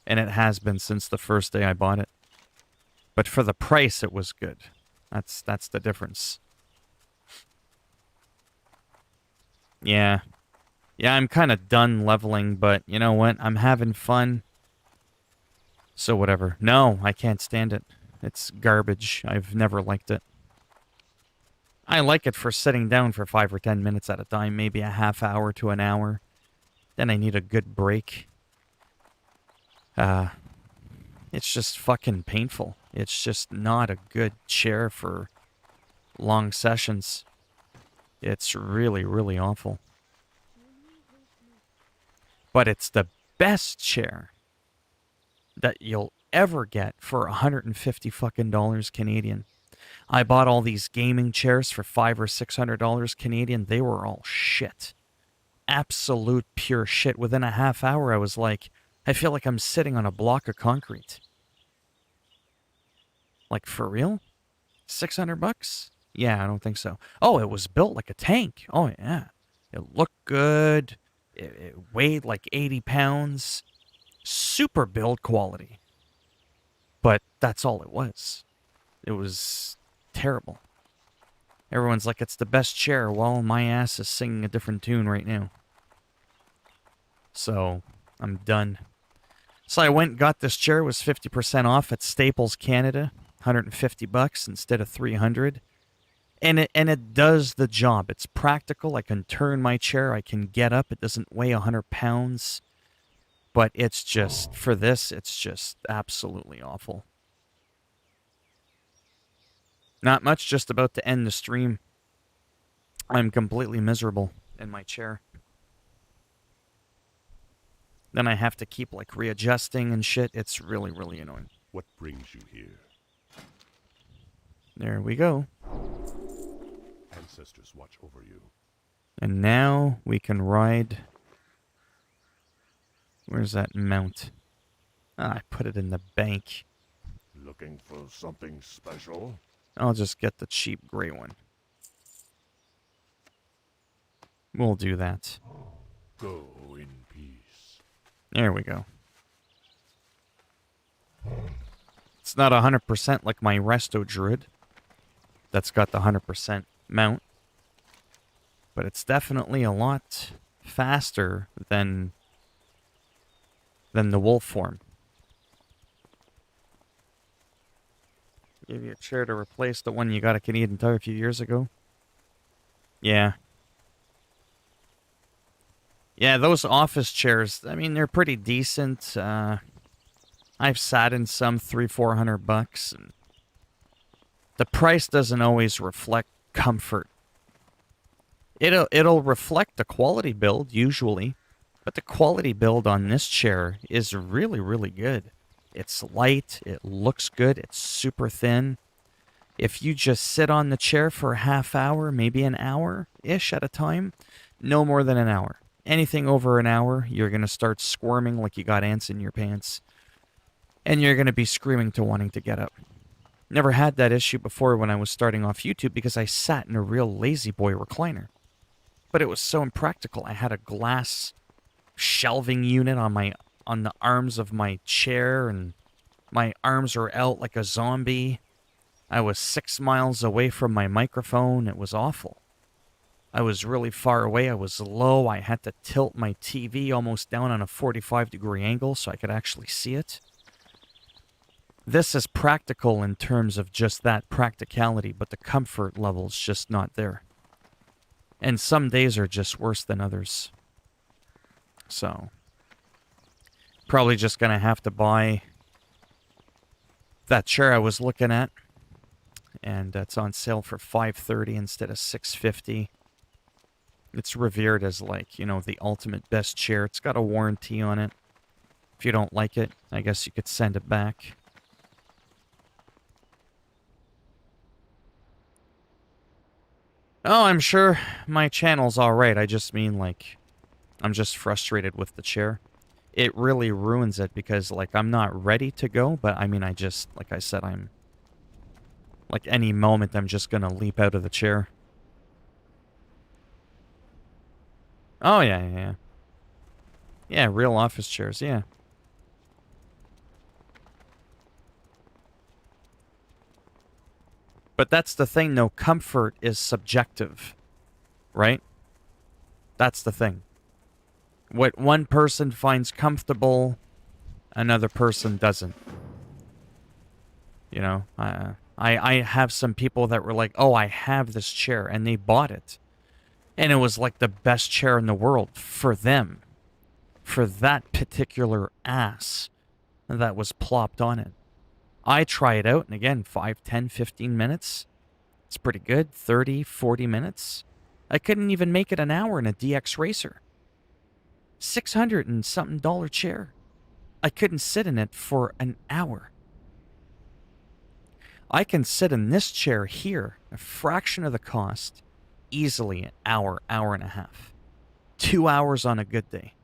And it has been since the first day I bought it. But for the price, it was good. That's the difference. Yeah. Yeah, I'm kind of done leveling, but you know what? I'm having fun. So whatever. No, I can't stand it. It's garbage. I've never liked it. I like it for sitting down for 5 or 10 minutes at a time, maybe a half hour to an hour. Then I need a good break. It's just fucking painful. It's just not a good chair for long sessions. It's really, really awful. But it's the best chair that you'll ever get for $150 fucking dollars Canadian. I bought all these gaming chairs for $500 or $600 Canadian. They were all shit. Absolute pure shit. Within a half hour, I was like, I feel like I'm sitting on a block of concrete. Like, for real? $600? Yeah, I don't think so. Oh, it was built like a tank. Oh, yeah. It looked good. It weighed like 80 pounds. Super build quality. But that's all it was. It was terrible. Everyone's like, it's the best chair. Well, my ass is singing a different tune right now. So, I'm done. So I went and got this chair. It was 50% off at Staples Canada. $150 instead of $300. And it does the job. It's practical. I can turn my chair. I can get up. It doesn't weigh 100 pounds. But it's just, for this, it's just absolutely awful. Not much, just about to end the stream. I'm completely miserable in my chair. Then I have to keep, like, readjusting and shit. It's really, really annoying. What brings you here? There we go. Ancestors watch over you. And now we can ride... Where's that mount? Ah, I put it in the bank. Looking for something special? I'll just get the cheap gray one. We'll do that. Go in peace. There we go. It's not 100% like my Resto Druid. That's got the 100% mount. But it's definitely a lot faster than the wolf form. Give you a chair to replace the one you got at Canadian Tire a few years ago. Yeah. Yeah, those office chairs, I mean, they're pretty decent. I've sat in some $300-400, and the price doesn't always reflect comfort. It'll reflect the quality build, usually. But the quality build on this chair is really, really good. It's light, it looks good, it's super thin. If you just sit on the chair for a half hour, maybe an hour-ish at a time, no more than an hour. Anything over an hour, you're going to start squirming like you got ants in your pants. And you're going to be screaming to wanting to get up. Never had that issue before when I was starting off YouTube because I sat in a real lazy boy recliner. But it was so impractical. I had a glass shelving unit on the arms of my chair, and my arms were out like a zombie. I was 6 miles away from my microphone. It was awful. I was really far away. I was low. I had to tilt my TV almost down on a 45-degree angle so I could actually see it. This is practical in terms of just that practicality, but the comfort level's just not there. And some days are just worse than others. So, probably just going to have to buy that chair I was looking at, and it's on sale for $530 instead of $650. It's revered as, like, you know, the ultimate best chair. It's got a warranty on it. If you don't like it, I guess you could send it back. Oh, I'm sure my channel's alright. I just mean, like, I'm just frustrated with the chair. It really ruins it because, like, I'm not ready to go, but I mean, I just, like I said, I'm, like, any moment I'm just gonna leap out of the chair. Oh, yeah. Yeah, real office chairs, yeah. But that's the thing, though. Comfort is subjective, right? That's the thing. What one person finds comfortable, another person doesn't. You know, I have some people that were like, oh, I have this chair, and they bought it. And it was like the best chair in the world for them. For that particular ass that was plopped on it. I try it out, and again, 5, 10, 15 minutes. It's pretty good. 30, 40 minutes. I couldn't even make it an hour in a DX Racer. $600 and something chair. I couldn't sit in it for an hour. I can sit in this chair here, a fraction of the cost, easily an hour, hour and a half. 2 hours on a good day.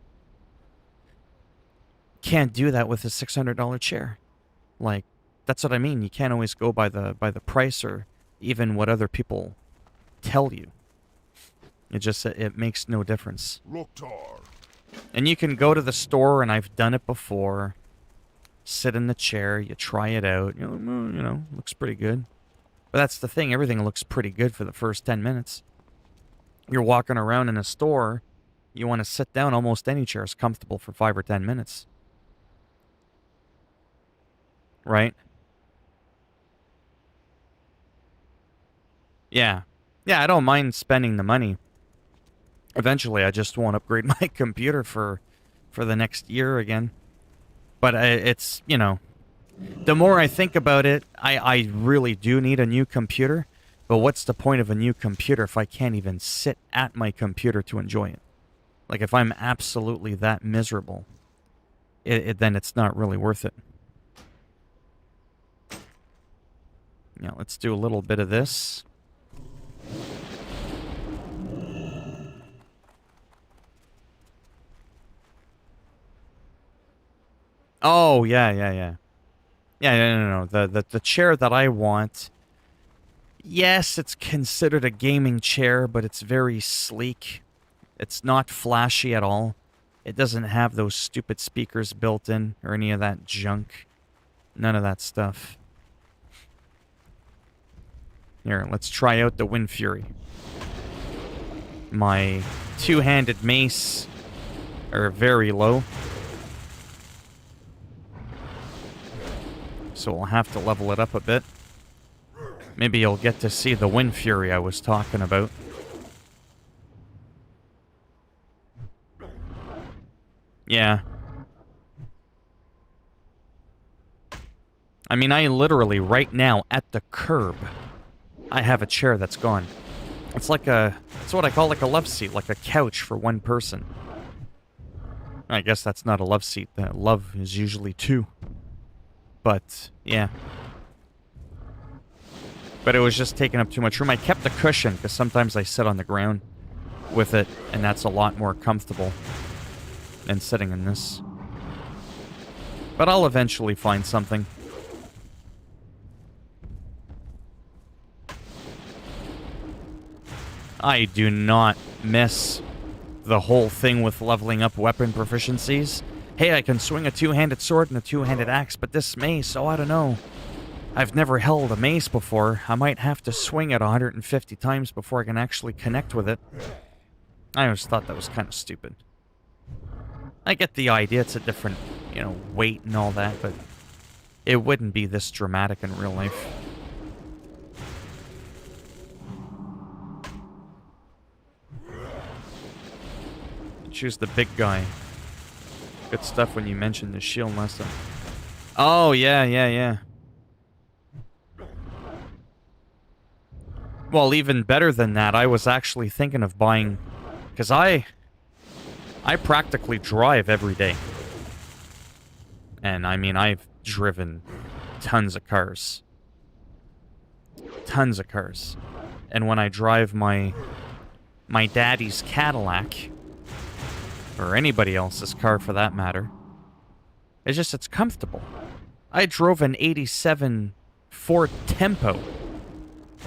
Can't do that with a $600 chair. Like, that's what I mean. You can't always go by the price or even what other people tell you. It makes no difference. Loktar. And you can go to the store, and I've done it before. Sit in the chair, you try it out. You know, looks pretty good. But that's the thing. Everything looks pretty good for the first 10 minutes. You're walking around in a store. You want to sit down. Almost any chair is comfortable for 5 or 10 minutes. Right? Yeah. Yeah, I don't mind spending the money. Eventually, I just won't upgrade my computer for the next year again. But it's, you know, the more I think about it, I really do need a new computer. But what's the point of a new computer if I can't even sit at my computer to enjoy it? Like, if I'm absolutely that miserable, then it's not really worth it. Yeah, let's do a little bit of this. Oh, yeah. Yeah, no. The chair that I want, yes, it's considered a gaming chair, but it's very sleek. It's not flashy at all. It doesn't have those stupid speakers built in or any of that junk. None of that stuff. Here, let's try out the Wind Fury. My two-handed mace are very low. So we'll have to level it up a bit. Maybe you'll get to see the Wind Fury I was talking about. Yeah. I mean, I literally, right now, at the curb, I have a chair that's gone. It's like it's what I call like a love seat, like a couch for one person. I guess that's not a love seat. Love is usually two. But, yeah. But it was just taking up too much room. I kept the cushion, because sometimes I sit on the ground with it, and that's a lot more comfortable than sitting in this. But I'll eventually find something. I do not miss the whole thing with leveling up weapon proficiencies. Hey, I can swing a two-handed sword and a two-handed axe, but this mace, oh, I don't know. I've never held a mace before. I might have to swing it 150 times before I can actually connect with it. I always thought that was kind of stupid. I get the idea, it's a different, you know, weight and all that, but it wouldn't be this dramatic in real life. Choose the big guy. Good stuff when you mentioned the shield last time. Oh, yeah. Well, even better than that, I was actually thinking of buying... Because I practically drive every day. And, I mean, I've driven tons of cars. Tons of cars. And when I drive my daddy's Cadillac, or anybody else's car for that matter, it's comfortable. I drove an 87 Ford Tempo,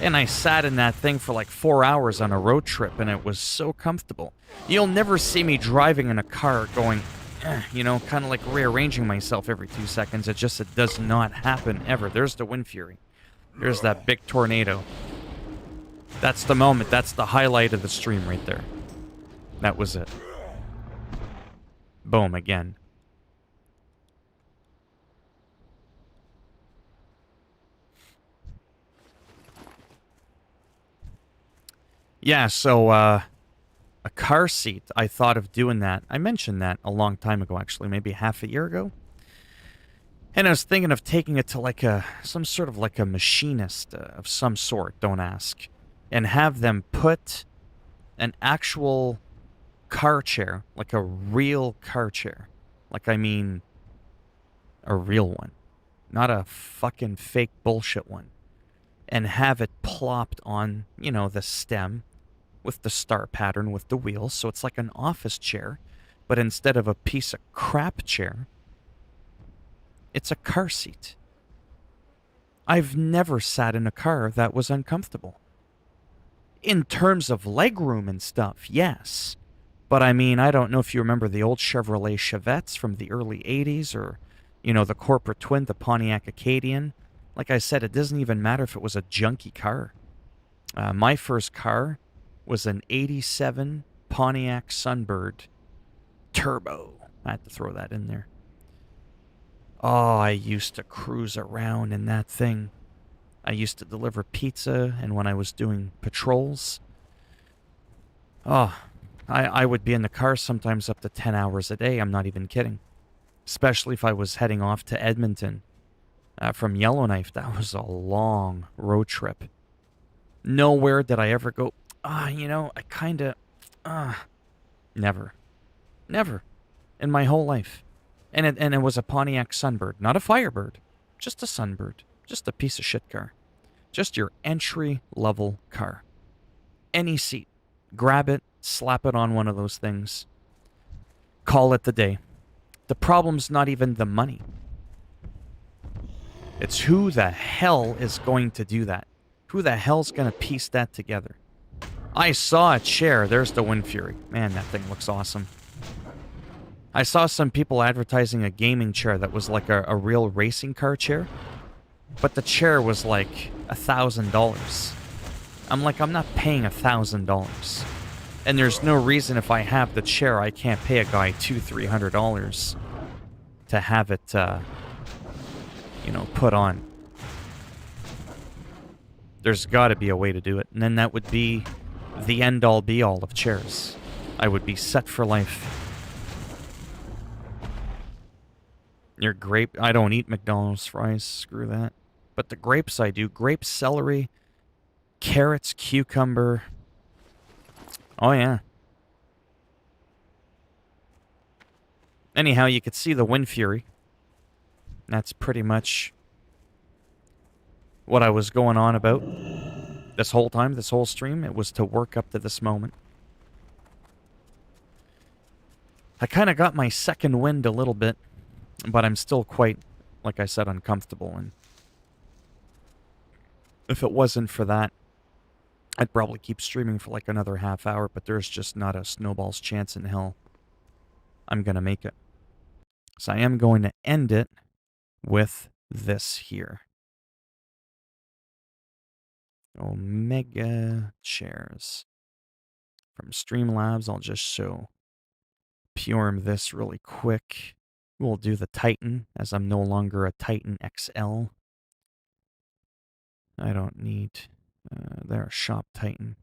and I sat in that thing for like 4 hours on a road trip, and it was so comfortable. You'll never see me driving in a car going, you know, kind of like rearranging myself every 2 seconds. It does not happen ever. There's the wind fury. There's that big tornado. That's the moment. That's the highlight of the stream right there. That was it. Boom, again. Yeah, so, a car seat, I thought of doing that. I mentioned that a long time ago, actually, maybe half a year ago. And I was thinking of taking it to like some sort of like a machinist of some sort, don't ask. And have them put an actual car chair, like a real car chair. Like, I mean, a real one. Not a fucking fake bullshit one. And have it plopped on, you know, the stem with the star pattern with the wheels. So it's like an office chair. But instead of a piece of crap chair, it's a car seat. I've never sat in a car that was uncomfortable. In terms of legroom and stuff, yes. But I mean, I don't know if you remember the old Chevrolet Chevettes from the early 80s or, you know, the corporate twin, the Pontiac Acadian. Like I said, it doesn't even matter if it was a junky car. My first car was an 87 Pontiac Sunbird Turbo. I had to throw that in there. Oh, I used to cruise around in that thing. I used to deliver pizza, and when I was doing patrols, I would be in the car sometimes up to 10 hours a day. I'm not even kidding. Especially if I was heading off to Edmonton from Yellowknife. That was a long road trip. Nowhere did I ever go, you know, I kind of, never. Never. In my whole life. And it was a Pontiac Sunbird, not a Firebird, just a Sunbird, just a piece of shit car. Just your entry-level car. Any seat. Grab it, slap it on one of those things. Call it the day. The problem's not even the money. It's who the hell is going to do that? Who the hell's going to piece that together? I saw a chair. There's the Wind Fury. Man, that thing looks awesome. I saw some people advertising a gaming chair that was like a real racing car chair. But the chair was like $1,000. I'm like, I'm not paying $1,000. And there's no reason if I have the chair, I can't pay a guy $200-300 to have it, you know, put on. There's got to be a way to do it. And then that would be the end-all be-all of chairs. I would be set for life. Your grape... I don't eat McDonald's fries. Screw that. But the grapes I do. Grape, celery, carrots, cucumber. Oh, yeah. Anyhow, you could see the Wind Fury. That's pretty much what I was going on about this whole time, this whole stream. It was to work up to this moment. I kind of got my second wind a little bit, but I'm still quite, like I said, uncomfortable. And if it wasn't for that, I'd probably keep streaming for like another half hour, but there's just not a snowball's chance in hell I'm going to make it. So I am going to end it with this here. Omega chairs. From Streamlabs, I'll just show Purem this really quick. We'll do the Titan, as I'm no longer a Titan XL. I don't need... they're a shop Titan.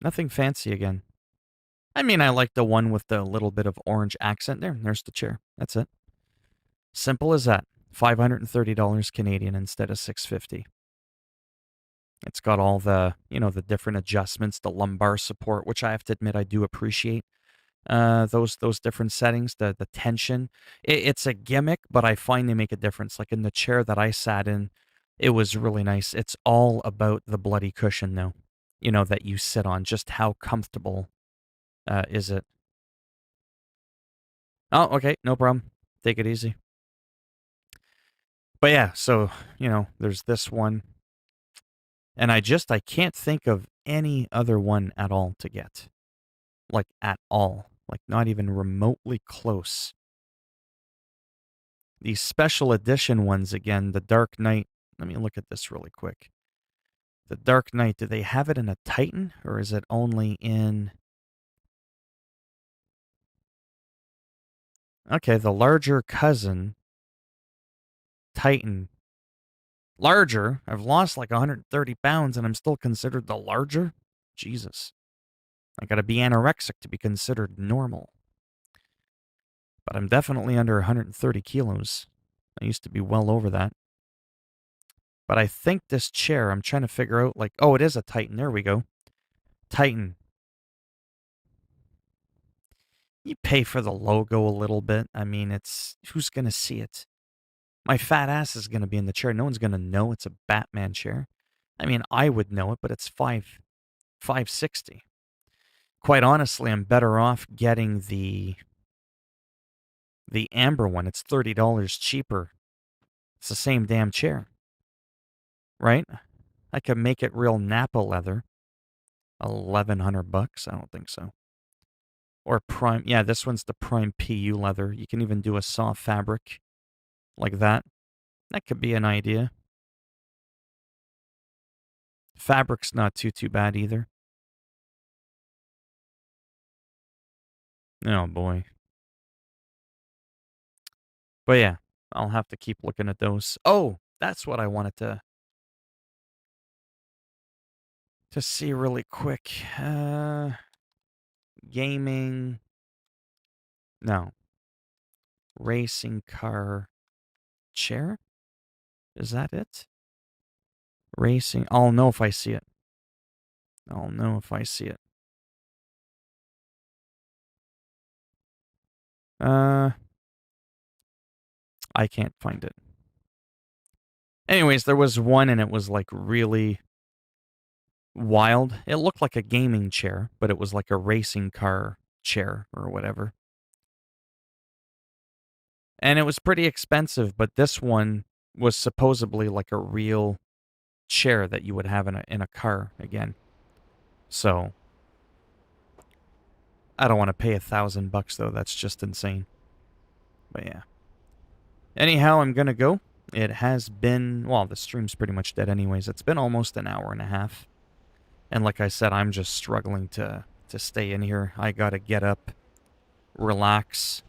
Nothing fancy again. I mean, I like the one with the little bit of orange accent there. There's the chair. That's it. Simple as that. $530 Canadian instead of $650. It's got all the, the different adjustments, the lumbar support, which I have to admit I do appreciate. Those different settings, the tension. It's a gimmick, but I find they make a difference. Like in the chair that I sat in, it was really nice. It's all about the bloody cushion, though. That you sit on. Just how comfortable is it? Oh, okay, no problem. Take it easy. But yeah, so there's this one, and I can't think of any other one at all to get, like at all, like not even remotely close. These special edition ones again, the Dark Knight. Let me look at this really quick. The Dark Knight, do they have it in a Titan, or is it only in... Okay, the larger cousin, Titan. Larger? I've lost like 130 pounds and I'm still considered the larger? Jesus. I gotta be anorexic to be considered normal. But I'm definitely under 130 kilos. I used to be well over that. But I think this chair, I'm trying to figure out, like, oh, it is a Titan. There we go. Titan. You pay for the logo a little bit. I mean, who's going to see it? My fat ass is going to be in the chair. No one's going to know it's a Batman chair. I mean, I would know it, but it's $560. Quite honestly, I'm better off getting the amber one. It's $30 cheaper. It's the same damn chair. Right? I could make it real Napa leather. $1,100. I don't think so. Or prime. Yeah, this one's the prime PU leather. You can even do a soft fabric like that. That could be an idea. Fabric's not too bad either. Oh boy. But yeah, I'll have to keep looking at those. Oh, that's what I wanted to see really quick. Gaming. No. Racing car chair? Is that it? Racing. I'll know if I see it. I'll know if I see it. I can't find it. Anyways, there was one and it was like really wild. It looked like a gaming chair, but it was like a racing car chair or whatever. And it was pretty expensive, but this one was supposedly like a real chair that you would have in a car again. So I don't want to pay $1,000 though. That's just insane. But yeah. Anyhow, I'm gonna go. It has been, well, the stream's pretty much dead anyways. It's been almost an hour and a half. And like I said, I'm just struggling to stay in here. I gotta get up, relax,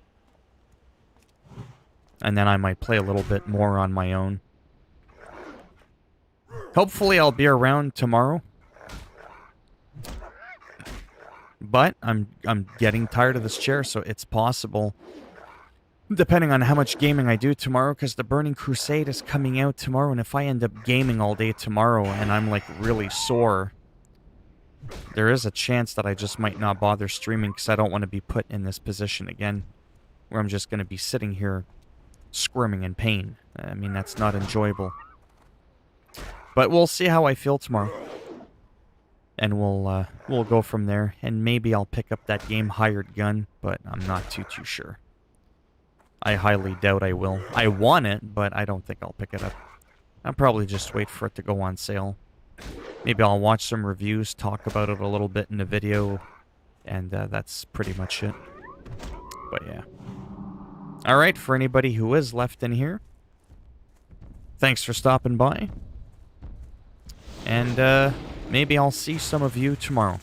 and then I might play a little bit more on my own. Hopefully I'll be around tomorrow. But I'm getting tired of this chair, so it's possible, depending on how much gaming I do tomorrow, because the Burning Crusade is coming out tomorrow, and if I end up gaming all day tomorrow and I'm like really sore, there is a chance that I just might not bother streaming because I don't want to be put in this position again where I'm just going to be sitting here squirming in pain. I mean, that's not enjoyable. But we'll see how I feel tomorrow. And we'll go from there. And maybe I'll pick up that game Hired Gun, but I'm not too sure. I highly doubt I will. I want it, but I don't think I'll pick it up. I'll probably just wait for it to go on sale. Maybe I'll watch some reviews, talk about it a little bit in the video, and that's pretty much it. But yeah. Alright, for anybody who is left in here, thanks for stopping by. And maybe I'll see some of you tomorrow.